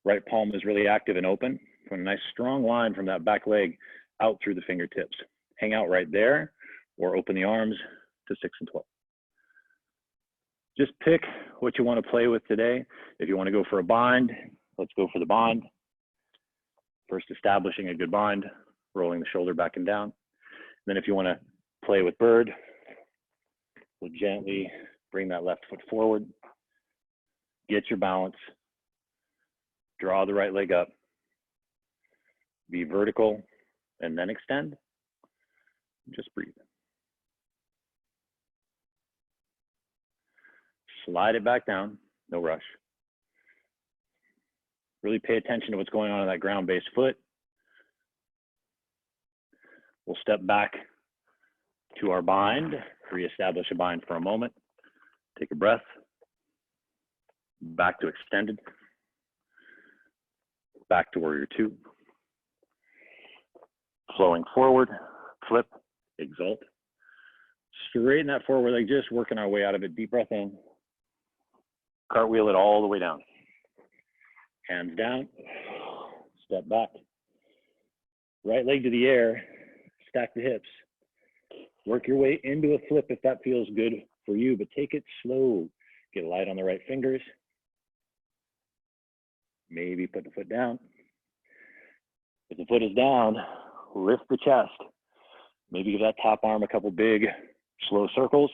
Right palm is really active and open. Put a nice strong line from that back leg out through the fingertips. Hang out right there or open the arms to 6 and 12. Just pick what you want to play with today. If you want to go for a bind, let's go for the bind. First establishing a good bind, rolling the shoulder back and down. Then if you want to play with bird, we'll gently bring that left foot forward. Get your balance. Draw the right leg up. Be vertical and then extend. Just breathe. Slide it back down, no rush. Really pay attention to what's going on in that ground-based foot. We'll step back to our bind, reestablish a bind for a moment. Take a breath. Back to extended. Back to warrior two. Flowing forward, flip, exalt. Straighten that forward leg, just working our way out of it. Deep breath in. Cartwheel it all the way down. Hands down, step back. Right leg to the air, stack the hips. Work your way into a flip if that feels good for you, but take it slow. Get light on the right fingers. Maybe put the foot down. If the foot is down, lift the chest. Maybe give that top arm a couple big, slow circles.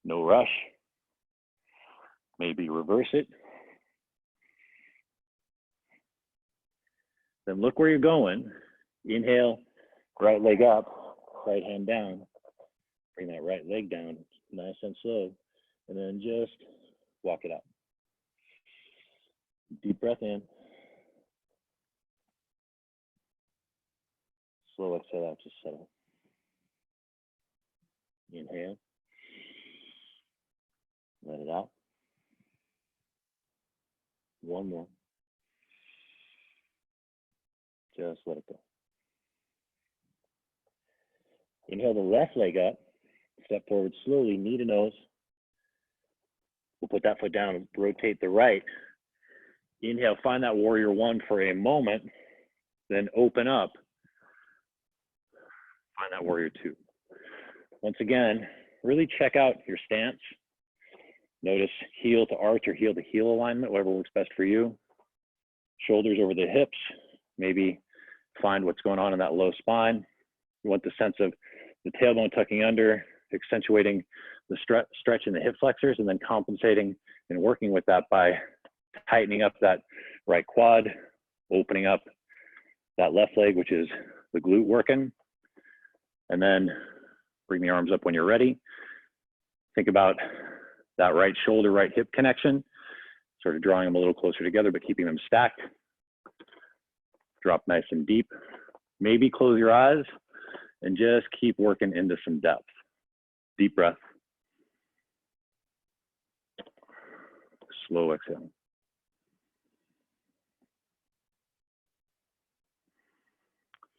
No rush. Maybe reverse it. Then look where you're going. Inhale, right leg up, right hand down. Bring that right leg down, nice and slow. And then just walk it out. Deep breath in. Slow exhale out, just settle. Inhale. Let it out. One more. Just let it go. Inhale the left leg up. Step forward slowly, knee to nose. We'll put that foot down and rotate the right. Inhale, find that warrior one for a moment. Then open up. Find that warrior two. Once again, really check out your stance. Notice heel to arch or heel to heel alignment, whatever works best for you. Shoulders over the hips. Maybe find what's going on in that low spine. You want the sense of the tailbone tucking under, accentuating the stretch in the hip flexors, and then compensating and working with that by tightening up that right quad, opening up that left leg, which is the glute working. And then bring the arms up when you're ready. Think about that right shoulder, right hip connection, sort of drawing them a little closer together, but keeping them stacked. Drop nice and deep. Maybe close your eyes and just keep working into some depth. Deep breath. Slow exhale.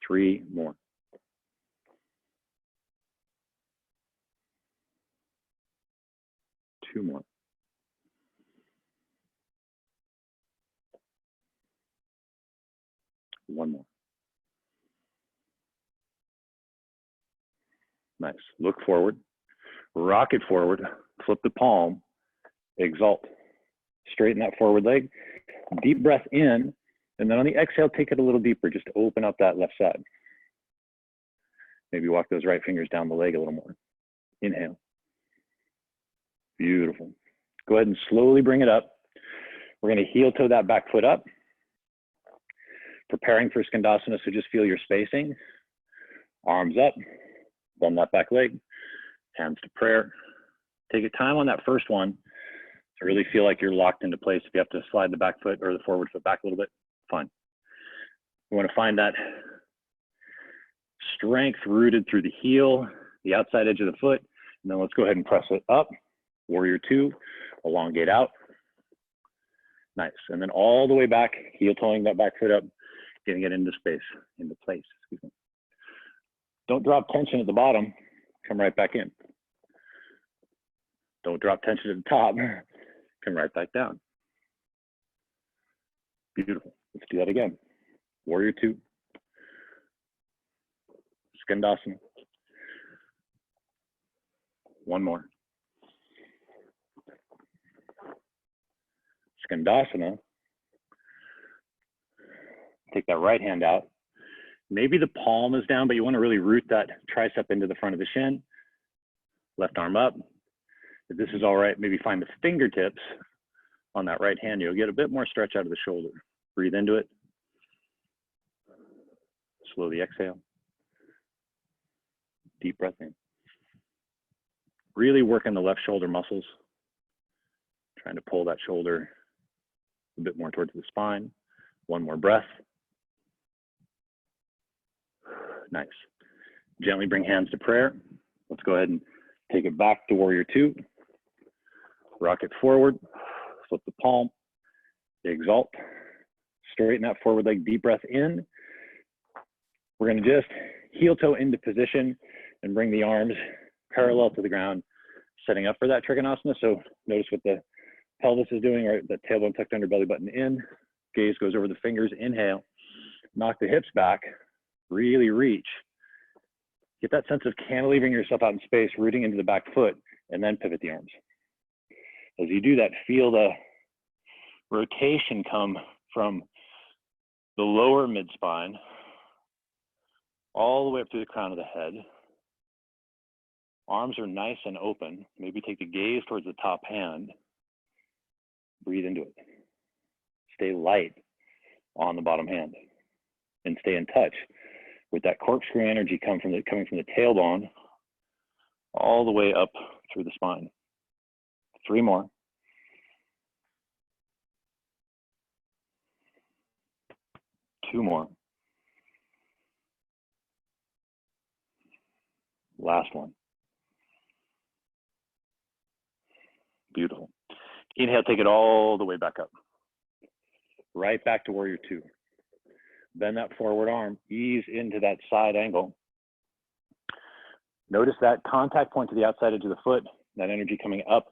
Three more. Two more. One more. Nice. Look forward. Rock it forward. Flip the palm. Exalt. Straighten that forward leg. Deep breath in. And then on the exhale, take it a little deeper. Just open up that left side. Maybe walk those right fingers down the leg a little more. Inhale. Beautiful. Go ahead and slowly bring it up. We're going to heel toe that back foot up. Preparing for Skandasana, so just feel your spacing. Arms up, bend that back leg, hands to prayer. Take your time on that first one to really feel like you're locked into place. If you have to slide the back foot or the forward foot back a little bit, fine. We want to find that strength rooted through the heel, the outside edge of the foot, and then let's go ahead and press it up. Warrior two, elongate out. Nice, and then all the way back, heel toeing that back foot up, getting it into space, into place, excuse me. Don't drop tension at the bottom, come right back in. Don't drop tension at the top, come right back down. Beautiful, let's do that again. Warrior two, Skandasana. One more. Skandasana. Take that right hand out. Maybe the palm is down, but you want to really root that tricep into the front of the shin. Left arm up. If this is all right, maybe find the fingertips on that right hand. You'll get a bit more stretch out of the shoulder. Breathe into it. Slowly exhale. Deep breath in. Really working the left shoulder muscles. Trying to pull that shoulder a bit more towards the spine. One more breath. Nice. Gently bring hands to prayer. Let's go ahead and take it back to warrior two. Rock it forward. Flip the palm. Exalt. Straighten that forward leg. Deep breath in. We're going to just heel toe into position and bring the arms parallel to the ground, setting up for that Trikonasana. So notice what the pelvis is doing, right? The tailbone tucked under, belly button in. Gaze goes over the fingers. Inhale. Knock the hips back. Really reach. Get that sense of cantilevering yourself out in space, rooting into the back foot, and then pivot the arms. As you do that, feel the rotation come from the lower mid-spine all the way up through the crown of the head. Arms are nice and open. Maybe take the gaze towards the top hand. Breathe into it. Stay light on the bottom hand and stay in touch with that corkscrew energy coming from the tailbone all the way up through the spine. 3 more. Two more. Last one. Beautiful. Inhale, take it all the way back up. Right back to warrior two. Bend that forward arm, ease into that side angle. Notice that contact point to the outside edge of the foot, that energy coming up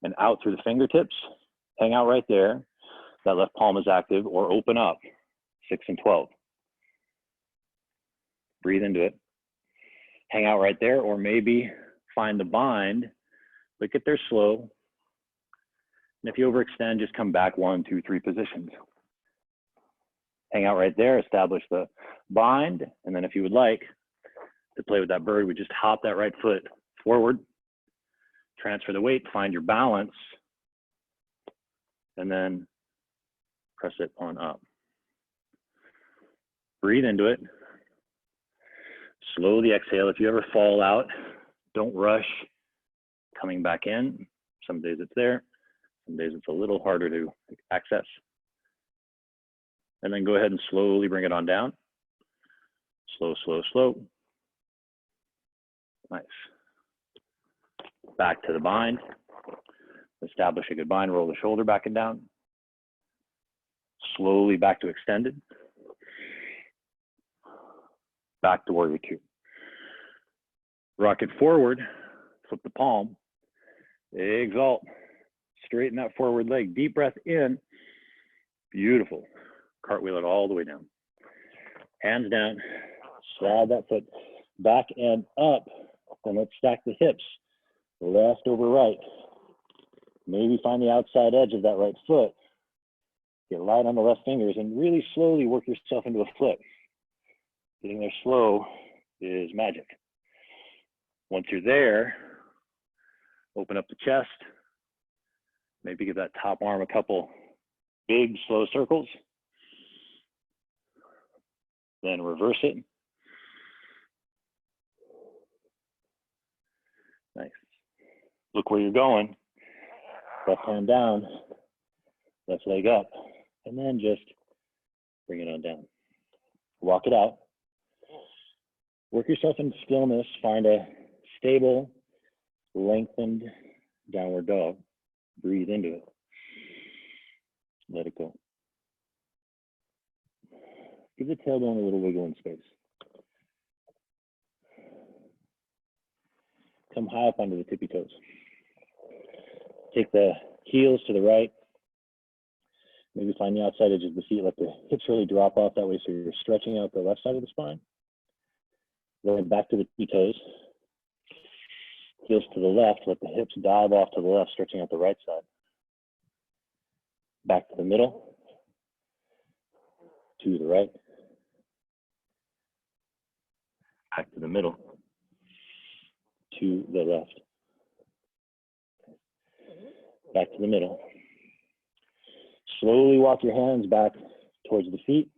and out through the fingertips. Hang out right there. That left palm is active, or open up, 6 and 12. Breathe into it. Hang out right there, or maybe find the bind, but get there slow. And if you overextend, just come back 1, 2, 3 positions. Hang out right there, establish the bind, and then if you would like to play with that bird, we just hop that right foot forward, transfer the weight, find your balance, and then press it on up. Breathe into it. Slowly exhale. If you ever fall out, don't rush coming back in. Some days it's there, some days it's a little harder to access. And then go ahead and slowly bring it on down. Slow, slow, slow. Nice. Back to the bind. Establish a good bind, roll the shoulder back and down. Slowly back to extended. Back to warrior two. Rock it forward, flip the palm. Exalt. Straighten that forward leg. Deep breath in. Beautiful. Cartwheel it all the way down. Hands down. Slide that foot back and up. And let's stack the hips. Left over right. Maybe find the outside edge of that right foot. Get light on the left fingers and really slowly work yourself into a flip. Getting there slow is magic. Once you're there, open up the chest. Maybe give that top arm a couple big, slow circles. Then reverse it. Nice. Look where you're going. Left hand down, left leg up, and then just bring it on down. walk it out. Work yourself into stillness, find a stable, lengthened downward dog. Breathe into it. Let it go. Give the tailbone a little wiggle in space. Come high up onto the tippy toes. Take the heels to the right. Maybe find the outside edge of the feet, let the hips really drop off that way so you're stretching out the left side of the spine. Then back to the tippy toes. Heels to the left, let the hips dive off to the left, stretching out the right side. Back to the middle, to the right. Back to the middle, to the left. Back to the middle. Slowly walk your hands back towards the feet.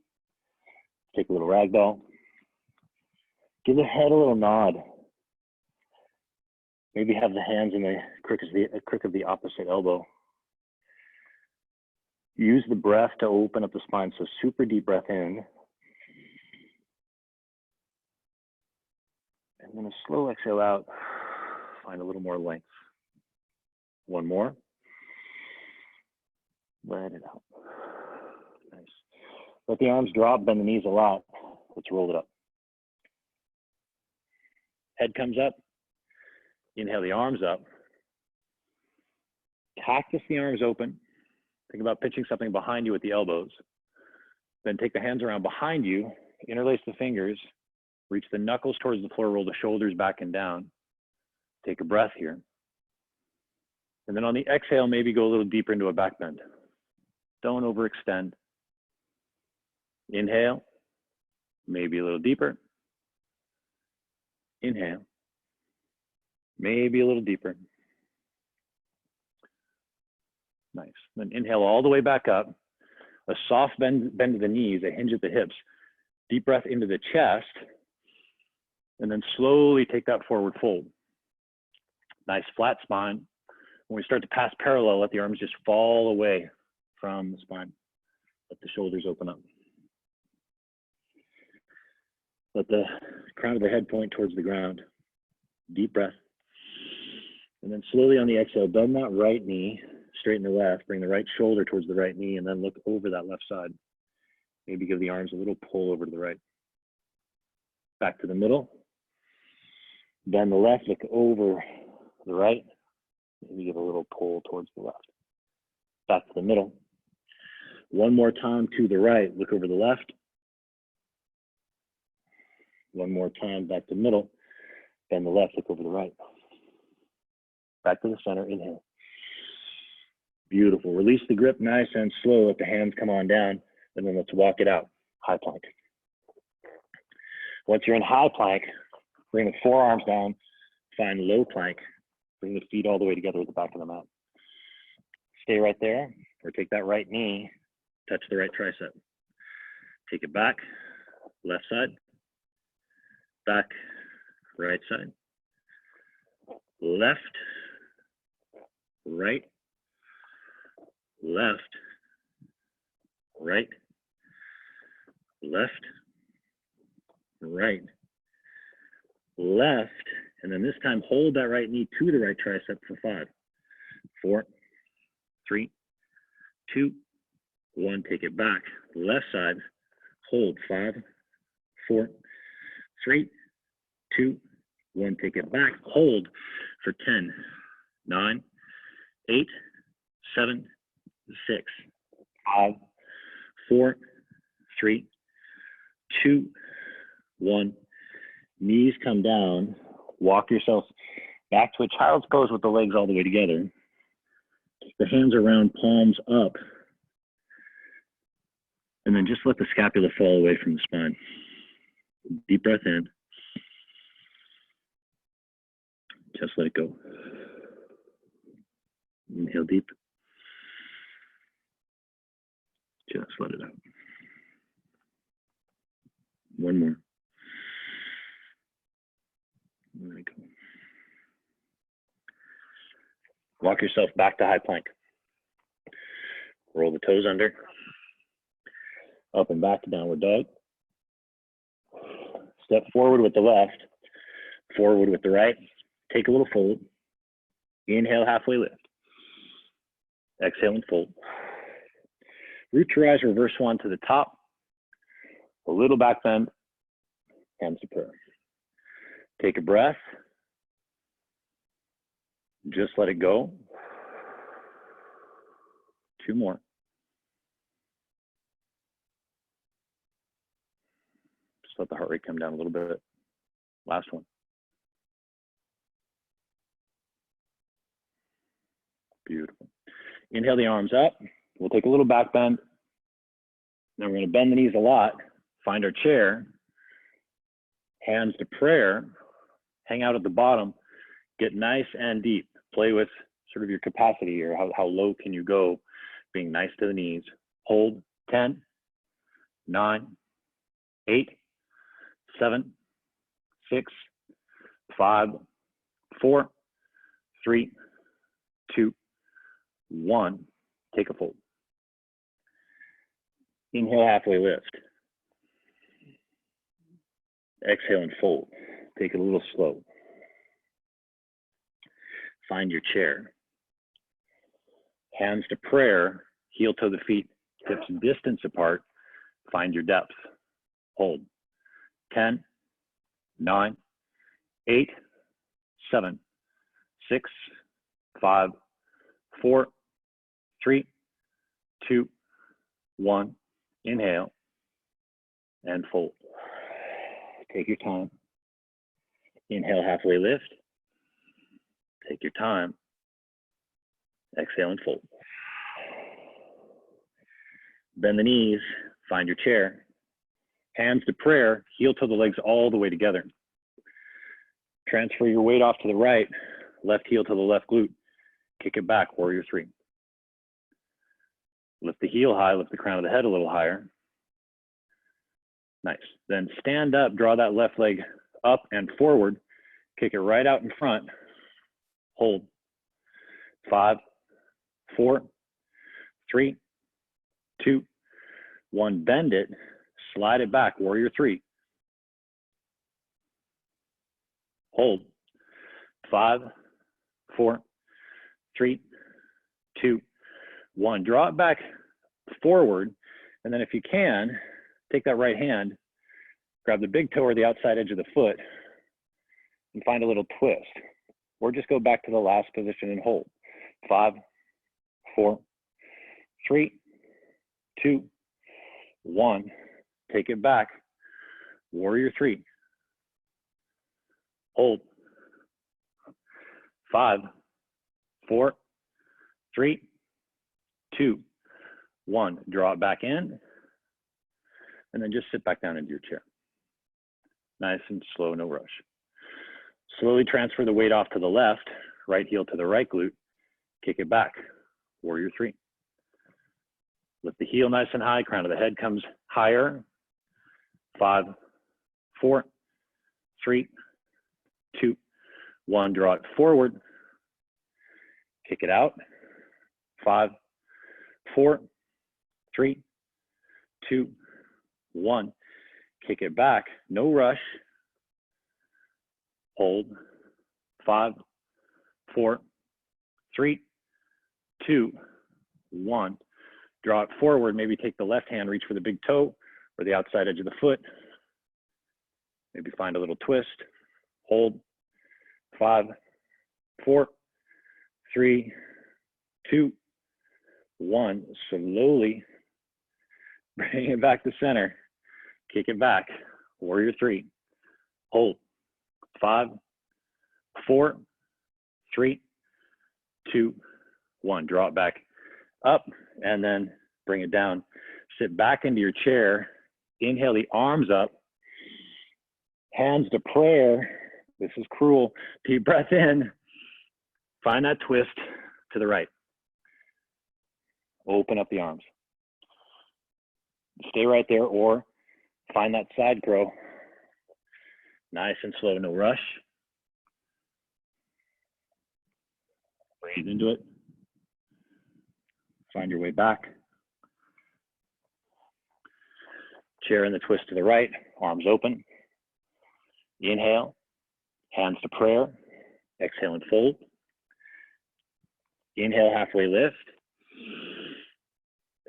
Take a little ragdoll. Give the head a little nod. Maybe have the hands in the crook of the opposite elbow. Use the breath to open up the spine. So super deep breath in. And then a slow exhale out. Find a little more length. One more. Let it out. Nice. Let the arms drop, bend the knees a lot. Let's roll it up. Head comes up. Inhale the arms up. Cactus the arms open. Think about pitching something behind you with the elbows. Then take the hands around behind you, interlace the fingers, reach the knuckles towards the floor, roll the shoulders back and down. Take a breath here. And then on the exhale, maybe go a little deeper into a back bend. Don't overextend. Inhale, maybe a little deeper. Inhale, maybe a little deeper. Nice. Then inhale all the way back up. A soft bend to the knees, a hinge at the hips. Deep breath into the chest. And then slowly take that forward fold. Nice flat spine. When we start to pass parallel, let the arms just fall away from the spine. Let the shoulders open up. Let the crown of the head point towards the ground. Deep breath. And then slowly on the exhale, bend that right knee, straighten the left, bring the right shoulder towards the right knee, and then look over that left side. Maybe give the arms a little pull over to the right. Back to the middle. Bend the left, look over the right. Maybe give a little pull towards the left. Back to the middle. One more time to the right, look over the left. One more time, back to middle. Bend the left, look over the right. Back to the center, inhale. Beautiful. Release the grip nice and slow. Let the hands come on down. And then let's walk it out. High plank. Once you're in high plank, bring the forearms down. Find low plank. Bring the feet all the way together with the back of the mat. Stay right there, or take that right knee, touch the right tricep. Take it back, left side, back, right side, left, right, left, right, left, right, left, and then this time hold that right knee to the right tricep for 5, 4, 3, 2, 1. Take it back, left side, hold 5, 4, 3, 2, 1. Take it back, hold for 10, 9, 8, 7, 6, 5, 4, 3, 2, 1. Knees come down. Walk yourself back to a child's pose with the legs all the way together. The hands are round, palms up. And then just let the scapula fall away from the spine. Deep breath in. Just let it go. Inhale deep. Just let it out. One more. There we go. Walk yourself back to high plank. Roll the toes under. Up and back to downward dog. Step forward with the left, forward with the right. Take a little fold. Inhale, halfway lift. Exhale and fold. Root to rise, reverse swan to the top. A little back bend, hands to prayer. Take a breath. Just let it go. 2 more. Just let the heart rate come down a little bit. Last one. Beautiful. Inhale the arms up. We'll take a little back bend. Now we're going to bend the knees a lot. Find our chair. Hands to prayer. Hang out at the bottom. Get nice and deep. Play with sort of your capacity here. How low can you go? Being nice to the knees. Hold. 10, 9, 8, 7, 6, 5, 4, 3, 2, 1. Take a fold. Inhale, halfway lift. Exhale and fold. Take it a little slow. Find your chair. Hands to prayer, heel toe the feet, hips distance apart. Find your depth. Hold. 10, 9, 8, 7, 6, 5, 4, 3, 2, 1. Inhale and fold. Take your time. Inhale, halfway lift. Take your time. Exhale and fold. Bend the knees, find your chair. Hands to prayer, heel toe the legs all the way together. Transfer your weight off to the right, left heel to the left glute. Kick it back, warrior 3. Lift the heel high, lift the crown of the head a little higher. Nice. Then stand up, draw that left leg up and forward. Kick it right out in front. Hold. 5, 4, 3, 2, 1. Bend it, slide it back, warrior 3. Hold. 5, 4, 3, 2, 1. Draw it back forward, and then if you can, take that right hand, grab the big toe or the outside edge of the foot, and find a little twist. Or just go back to the last position and hold. 5, 4, 3, 2, 1. Take it back. Warrior 3. Hold. 5, 4, 3, 2, 1. Draw it back in. And then just sit back down into your chair. Nice and slow, no rush. Slowly transfer the weight off to the left, right heel to the right glute. Kick it back. Warrior 3. Lift the heel nice and high, crown of the head comes higher. 5, 4, 3, 2, 1. Draw it forward. Kick it out. 5, 4, 3, 2, 1. Kick it back. No rush. Hold. 5, 4, 3, 2, 1. Draw it forward. Maybe take the left hand, reach for the big toe or the outside edge of the foot. Maybe find a little twist. Hold. 5, 4, 3, 2, 1. Slowly bring it back to center. Kick it back. Warrior 3. Hold. 5, 4, 3, 2, 1. Draw it back up and then bring it down. Sit back into your chair. Inhale the arms up. Hands to prayer. This is cruel. Deep breath in. Find that twist to the right. Open up the arms. Stay right there or find that side crow. Nice and slow, no rush. Breathe into it. Find your way back. Chair in the twist to the right, arms open. Inhale, hands to prayer. Exhale and fold. Inhale, halfway lift.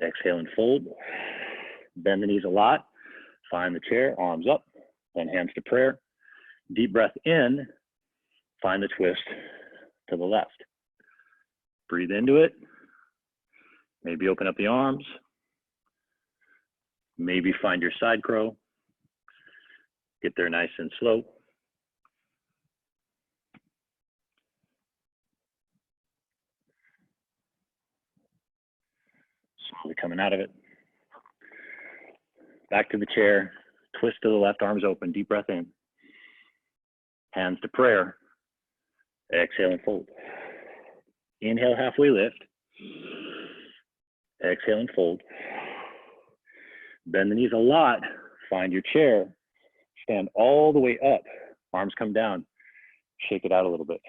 Exhale and fold. Bend the knees a lot. Find the chair, arms up, then hands to prayer. Deep breath in. Find the twist to the left. Breathe into it. Maybe open up the arms. Maybe find your side crow. Get there nice and slow. Slowly coming out of it. Back to the chair. Twist to the left, arms open. Deep breath in. Hands to prayer. Exhale and fold. Inhale, halfway lift. Exhale and fold. Bend the knees a lot. Find your chair. Stand all the way up. Arms come down. Shake it out a little bit.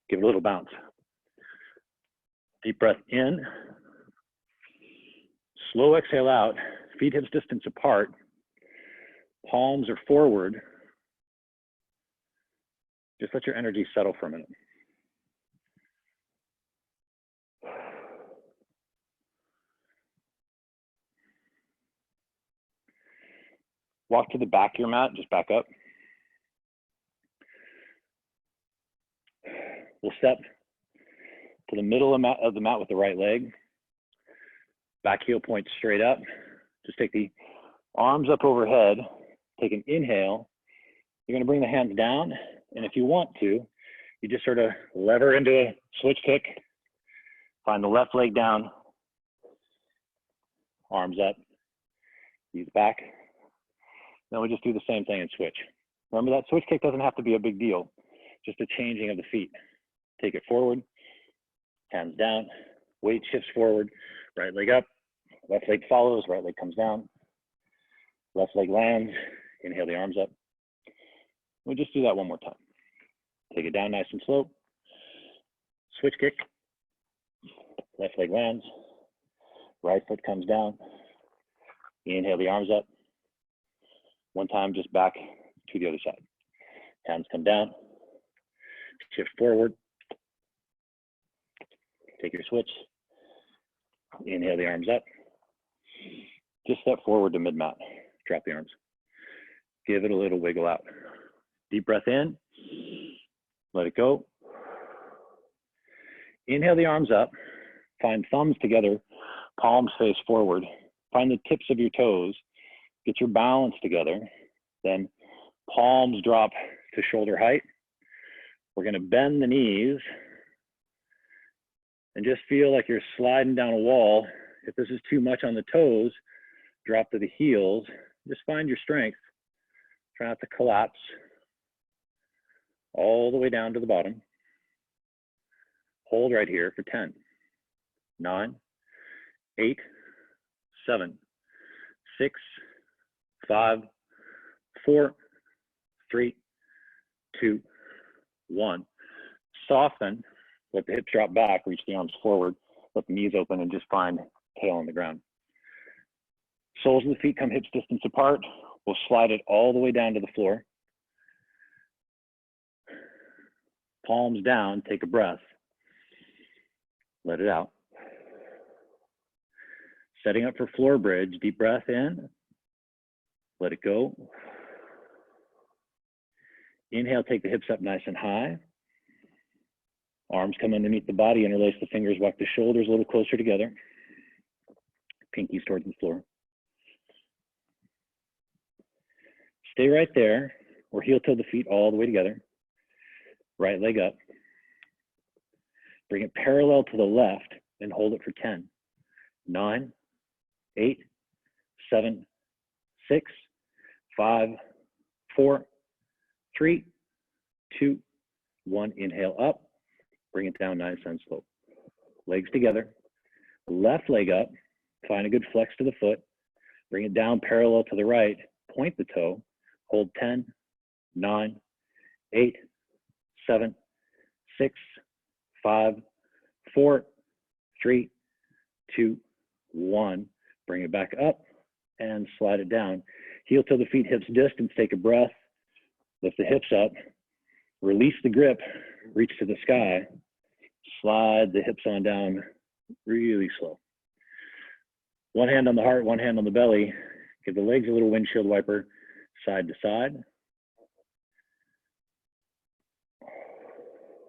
Give it a little bounce. Deep breath in. Slow exhale out. Feet hips distance apart. Palms are forward. Just let your energy settle for a minute. Walk to the back of your mat, just back up. We'll step to the middle of the mat with the right leg. Back heel points straight up. Just take the arms up overhead. Take an inhale. You're gonna bring the hands down, and if you want to, you just sort of lever into a switch kick. Find the left leg down. Arms up. Knees back. Then we just do the same thing and switch. Remember, that switch kick doesn't have to be a big deal, just a changing of the feet. Take it forward, hands down, weight shifts forward, right leg up, left leg follows, right leg comes down, left leg lands, inhale the arms up. We'll just do that one more time. Take it down nice and slow, switch kick, left leg lands, right foot comes down, inhale the arms up. One time, just back to the other side. Hands come down, shift forward, take your switch, inhale the arms up, just step forward to mid-mat, drop the arms. Give it a little wiggle out. Deep breath in, let it go. Inhale the arms up, find thumbs together, palms face forward, find the tips of your toes, get your balance together, then palms drop to shoulder height. We're gonna bend the knees and just feel like you're sliding down a wall. If this is too much on the toes, drop to the heels. Just find your strength. Try not to collapse all the way down to the bottom. Hold right here for 10, 9, 8, 7, 6, 5, 4, 3, 2, 1. Soften, let the hips drop back, reach the arms forward, let the knees open, and just find tail on the ground. Soles of the feet come hips distance apart. We'll slide it all the way down to the floor. Palms down, take a breath. Let it out. Setting up for floor bridge, deep breath in. Let it go. Inhale, take the hips up nice and high. Arms come underneath the body, interlace the fingers, walk the shoulders a little closer together. Pinkies towards the floor. Stay right there, or heel toe the feet all the way together. Right leg up. Bring it parallel to the left and hold it for 10, 9, 8, 7, 6, 5, 4, 3, 2, 1. Inhale up, bring it down nice and slow. Legs together, left leg up, find a good flex to the foot, bring it down parallel to the right, point the toe, hold 10, 9, 8, 7, 6, 5, 4, 3, 2, 1. Bring it back up and slide it down. Heel to the feet, hips distance, take a breath. Lift the hips up, release the grip, reach to the sky, slide the hips on down really slow. One hand on the heart, one hand on the belly. Give the legs a little windshield wiper, side to side.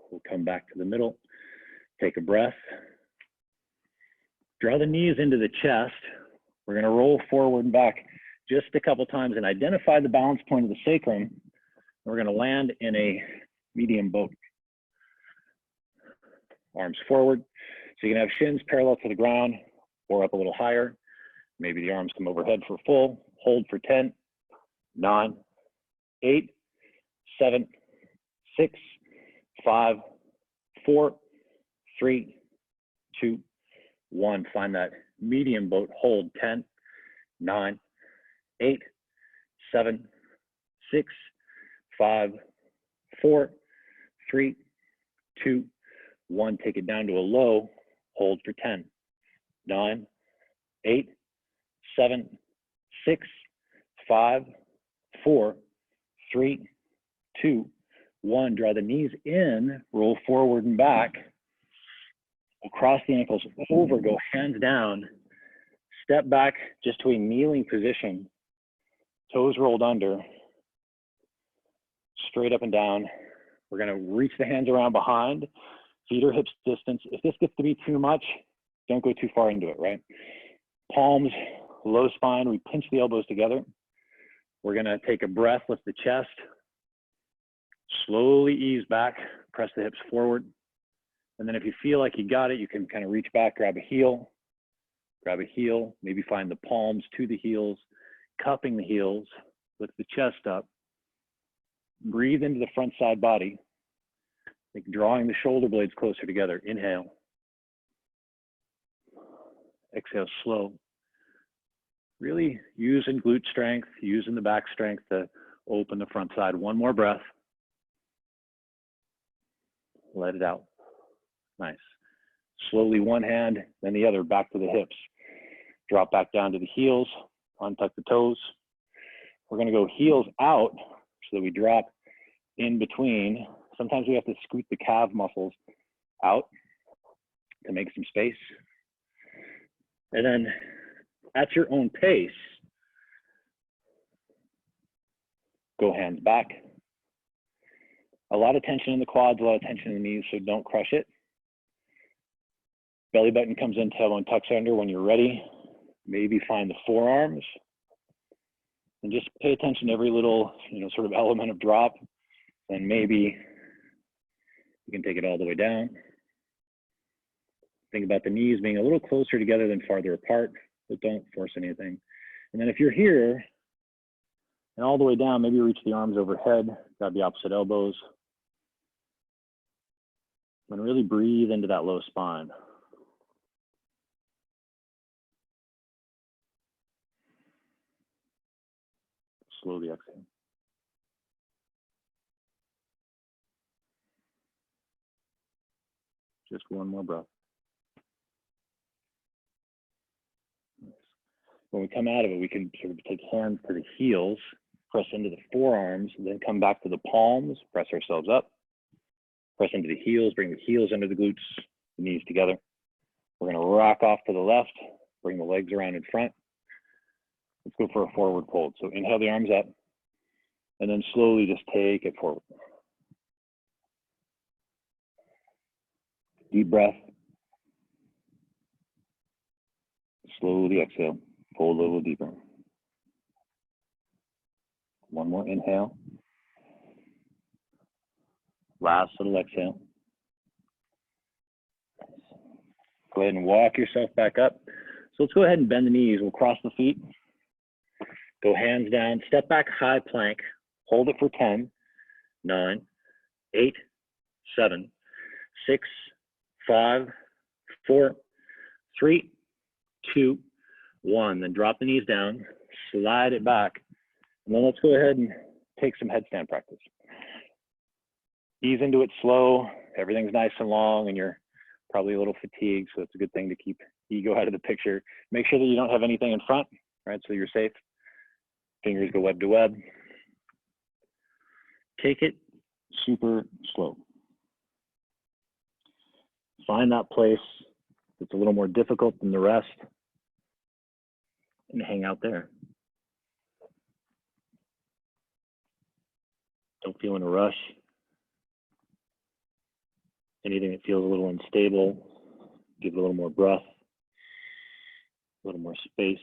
We'll come back to the middle, take a breath. Draw the knees into the chest. We're gonna roll forward and back just a couple times and identify the balance point of the sacrum. We're gonna land in a medium boat. Arms forward. So you can have shins parallel to the ground or up a little higher. Maybe the arms come overhead for full. Hold for 10, 9, 8, 7, 6, 5, 4, 3, 2, 1. Find that medium boat. Hold 10, 9, 8, 7, 6, 5, 4, 3, 2, 1. Take it down to a low. Hold for 10, 9, 8, 7, 6, 5, 4, 3, 2, 1. Draw the knees in, roll forward and back. We'll cross the ankles over, go hands down. Step back just to a kneeling position. Toes rolled under. Straight up and down. We're gonna reach the hands around behind. Feet are hips distance. If this gets to be too much, don't go too far into it, right? Palms, low spine, we pinch the elbows together. We're gonna take a breath, lift the chest. Slowly ease back, press the hips forward. And then if you feel like you got it, you can kind of reach back, grab a heel, maybe find the palms to the heels, cupping the heels, lift the chest up. Breathe into the front side body, like drawing the shoulder blades closer together. Inhale. Exhale, slow. Really using glute strength, using the back strength to open the front side. One more breath. Let it out. Nice. Slowly one hand, then the other, back to the hips. Drop back down to the heels, untuck the toes. We're gonna go heels out so that we drop in between. Sometimes we have to scoot the calf muscles out to make some space. And then at your own pace, go hands back. A lot of tension in the quads, a lot of tension in the knees, so don't crush it. Belly button comes in, tailbone tucks under. When you're ready, maybe find the forearms and just pay attention to every little, sort of element of drop. And maybe you can take it all the way down. Think about the knees being a little closer together than farther apart, but don't force anything. And then if you're here and all the way down, maybe reach the arms overhead, grab the opposite elbows. And really breathe into that low spine. Slowly exhale. Just one more breath. When we come out of it, we can sort of take hands to the heels, press into the forearms, and then come back to the palms, press ourselves up, press into the heels, bring the heels under the glutes, the knees together. We're gonna rock off to the left, bring the legs around in front. Let's go for a forward fold. So inhale the arms up, and then slowly just take it forward. Deep breath. Slowly exhale, fold a little deeper. One more inhale. Last little exhale. Go ahead and walk yourself back up. So let's go ahead and bend the knees. We'll cross the feet. Go hands down, step back, high plank. Hold it for 10, 9, 8, 7, 6, 5, 4, 3, 2, 1. Then drop the knees down, slide it back. And then let's go ahead and take some headstand practice. Ease into it slow. Everything's nice and long and you're probably a little fatigued, so it's a good thing to keep ego out of the picture. Make sure that you don't have anything in front, right? So you're safe. Fingers go web to web. take it super slow. Find that place that's a little more difficult than the rest and hang out there. Don't feel in a rush. Anything that feels a little unstable, give it a little more breath, a little more space.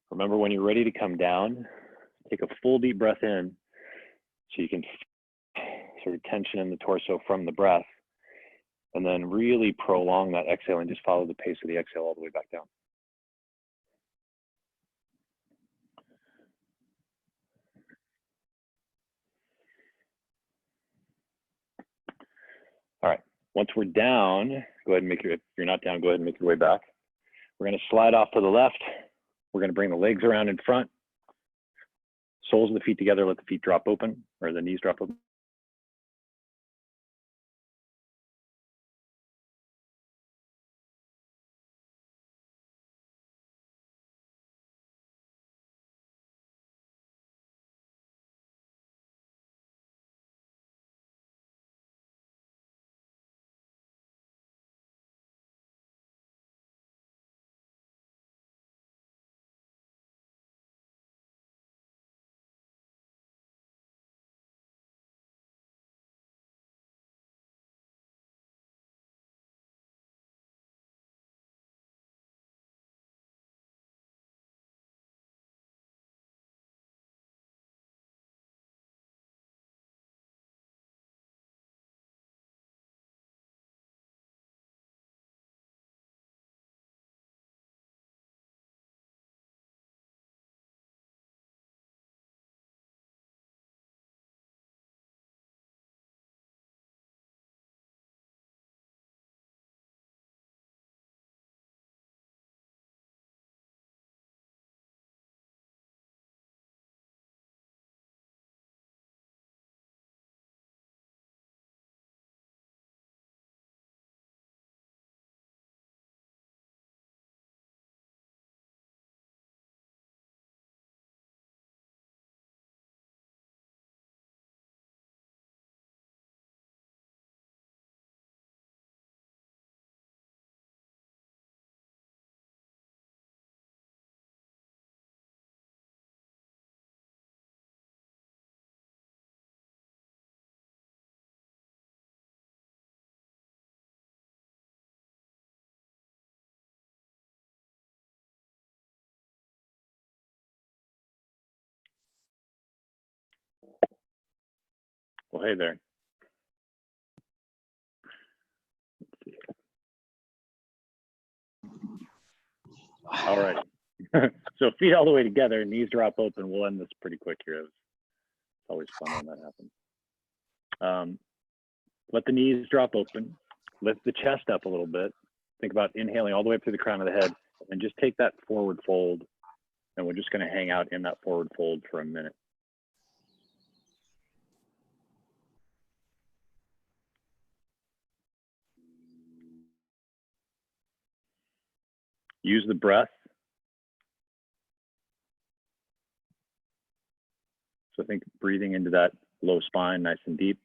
Remember, when you're ready to come down, take a full deep breath in so you can sort of tension in the torso from the breath, and then really prolong that exhale and just follow the pace of the exhale all the way back down. All right, once we're down, go ahead and make if you're not down, go ahead and make your way back. We're gonna slide off to the left. We're gonna bring the legs around in front. Soles of the feet together, let the feet drop open, or the knees drop open. Well, hey there. All right. So feet all the way together, knees drop open. We'll end this pretty quick here. It's always fun when that happens. Let the knees drop open. Lift the chest up a little bit. Think about inhaling all the way up through the crown of the head, and just take that forward fold. And we're just going to hang out in that forward fold for a minute. Use the breath. So think breathing into that low spine, nice and deep.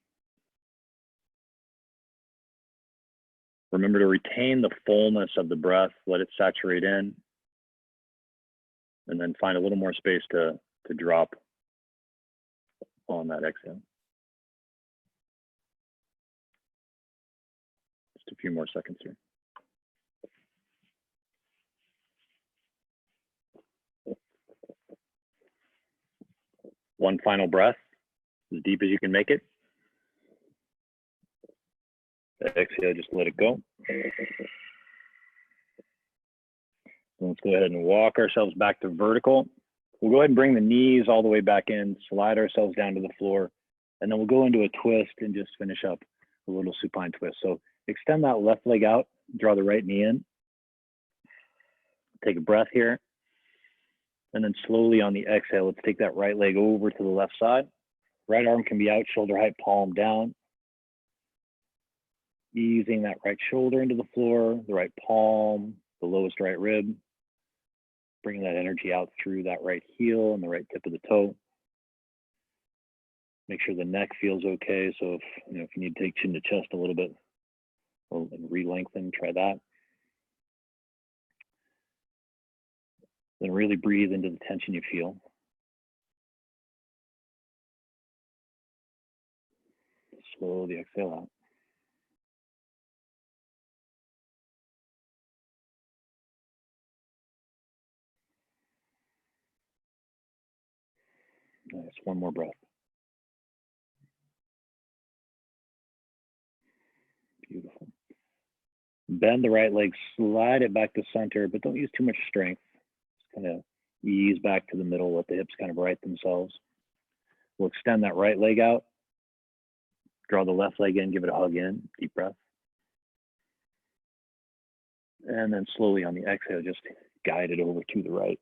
Remember to retain the fullness of the breath, let it saturate in, and then find a little more space to drop on that exhale. Just a few more seconds here. One final breath, as deep as you can make it. Exhale, just let it go. Let's go ahead and walk ourselves back to vertical. We'll go ahead and bring the knees all the way back in, slide ourselves down to the floor, and then we'll go into a twist and just finish up a little supine twist. So extend that left leg out, draw the right knee in. Take a breath here. And then slowly on the exhale, let's take that right leg over to the left side. Right arm can be out, shoulder height, palm down. Easing that right shoulder into the floor, the right palm, the lowest right rib. Bringing that energy out through that right heel and the right tip of the toe. Make sure the neck feels okay. So if you need to take chin to chest a little bit and re-lengthen, try that. Then really breathe into the tension you feel. Slowly exhale out. Nice, one more breath. Beautiful. Bend the right leg, slide it back to center, but don't use too much strength. Just kind of ease back to the middle, let the hips kind of right themselves. We'll extend that right leg out. Draw the left leg in, give it a hug in, deep breath. And then slowly on the exhale, just guide it over to the right.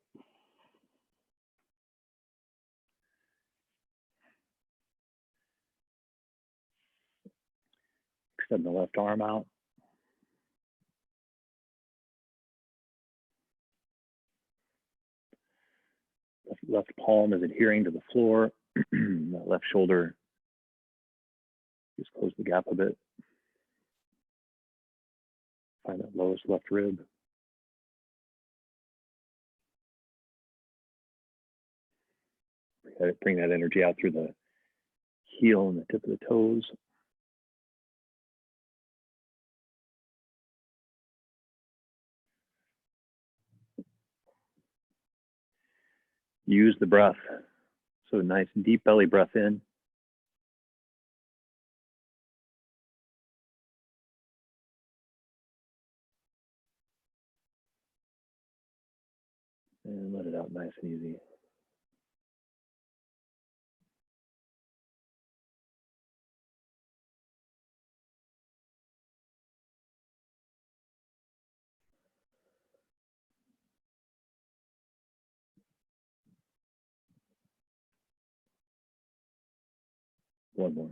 Extend the left arm out. Left palm is adhering to the floor. That left shoulder, just close the gap a bit. Find that lowest left rib. Bring that energy out through the heel and the tip of the toes. Use the breath. So nice deep belly breath in. And let it out nice and easy. One more.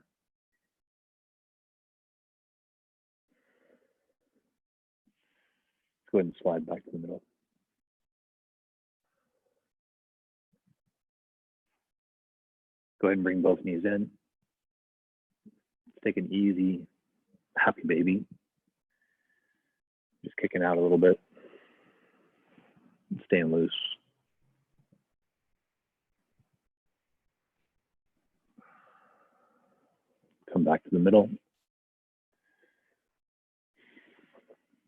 Go ahead and slide back to the middle. Go ahead and bring both knees in. Take an easy, happy baby. Just kicking out a little bit. Staying loose. Come back to the middle.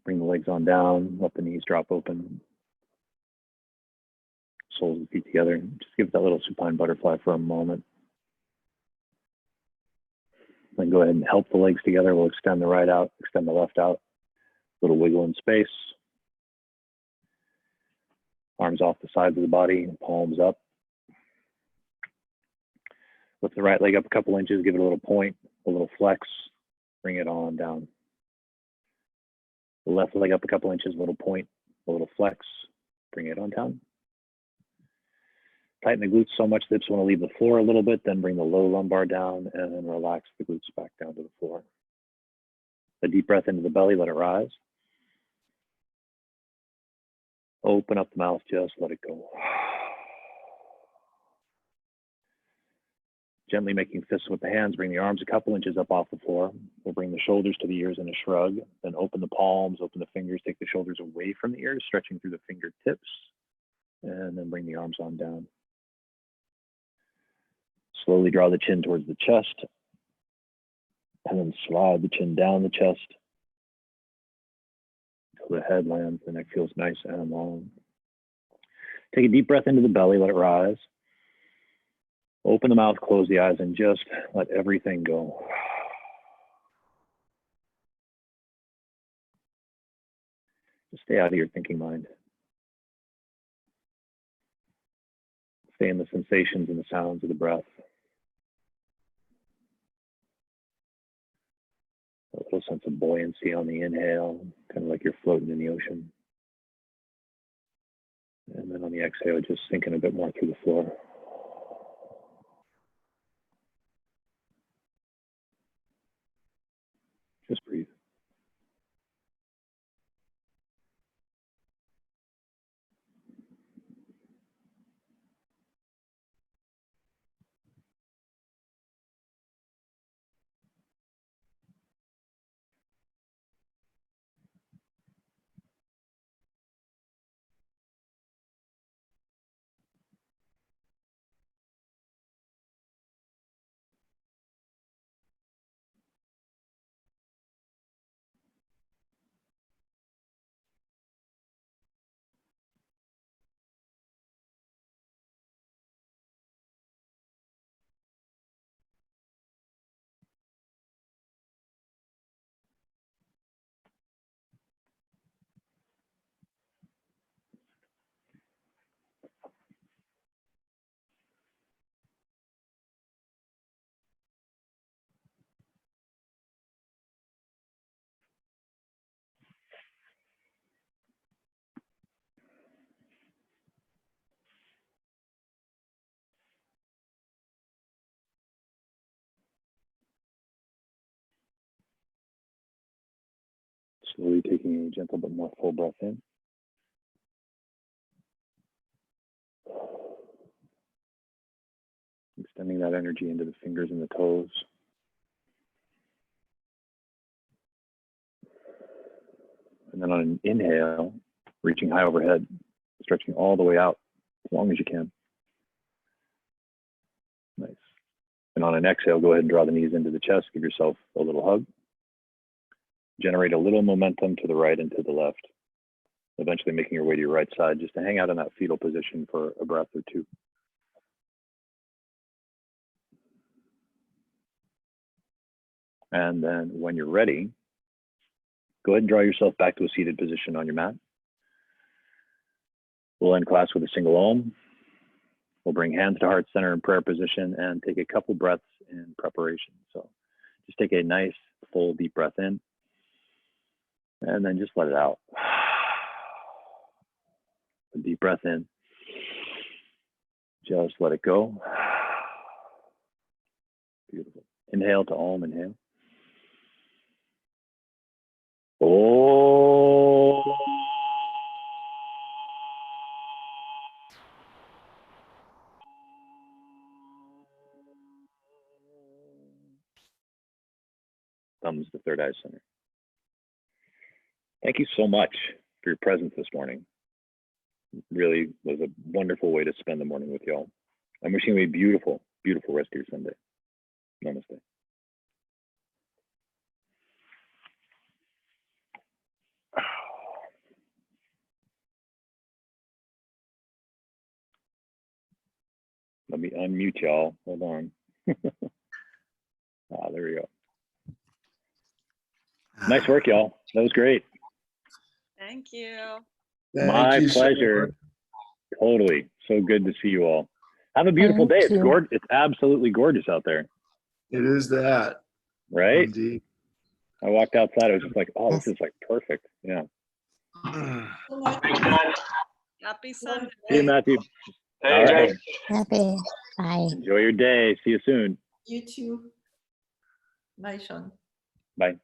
Bring the legs on down. Let the knees drop open. Soles of the feet together. Just give it that little supine butterfly for a moment. Then go ahead and help the legs together. We'll extend the right out, extend the left out. Little wiggle in space. Arms off the sides of the body, palms up. Lift the right leg up a couple inches, give it a little point, a little flex, bring it on down. The left leg up a couple inches, a little point, a little flex, bring it on down. Tighten the glutes so much the hips want to leave the floor a little bit, then bring the low lumbar down and then relax the glutes back down to the floor. A deep breath into the belly, let it rise. Open up the mouth, just let it go. Gently making fists with the hands, bring the arms a couple inches up off the floor. We'll bring the shoulders to the ears in a shrug, then open the palms, open the fingers, take the shoulders away from the ears, stretching through the fingertips, and then bring the arms on down. Slowly draw the chin towards the chest, and then slide the chin down the chest until the head lands, the neck feels nice and long. Take a deep breath into the belly, let it rise. Open the mouth, close the eyes, and just let everything go. Just stay out of your thinking mind. Stay in the sensations and the sounds of the breath. A little sense of buoyancy on the inhale, kind of like you're floating in the ocean. And then on the exhale, just sinking a bit more through the floor. Just breathe. Slowly taking a gentle but more full breath in. Extending that energy into the fingers and the toes. And then on an inhale, reaching high overhead, stretching all the way out as long as you can. Nice. And on an exhale, go ahead and draw the knees into the chest. Give yourself a little hug. Generate a little momentum to the right and to the left. Eventually making your way to your right side, just to hang out in that fetal position for a breath or two. And then when you're ready, go ahead and draw yourself back to a seated position on your mat. We'll end class with a single Om. We'll bring hands to heart center in prayer position and take a couple breaths in preparation. So just take a nice, full, deep breath in, and then just let it out. A deep breath in. Just let it go. Beautiful. Inhale to Om, inhale. Oh. Thumbs to third eye center. Thank you so much for your presence this morning. It really was a wonderful way to spend the morning with y'all. I'm wishing you a beautiful, beautiful rest of your Sunday. Namaste. Let me unmute y'all. Hold on. There we go. Nice work, y'all. That was great. Thank you. My Thank you so pleasure. much. Totally. So good to see you all. Have a beautiful day. Thank you. It's absolutely gorgeous out there, It is that. right? Indeed. I walked outside. I was just like, oh, this is like perfect. Yeah. Happy Sunday. See you, Matthew. Hey, All right. Jay. Happy. Bye. Enjoy your day. See you soon. You too. Bye, Sean. Bye.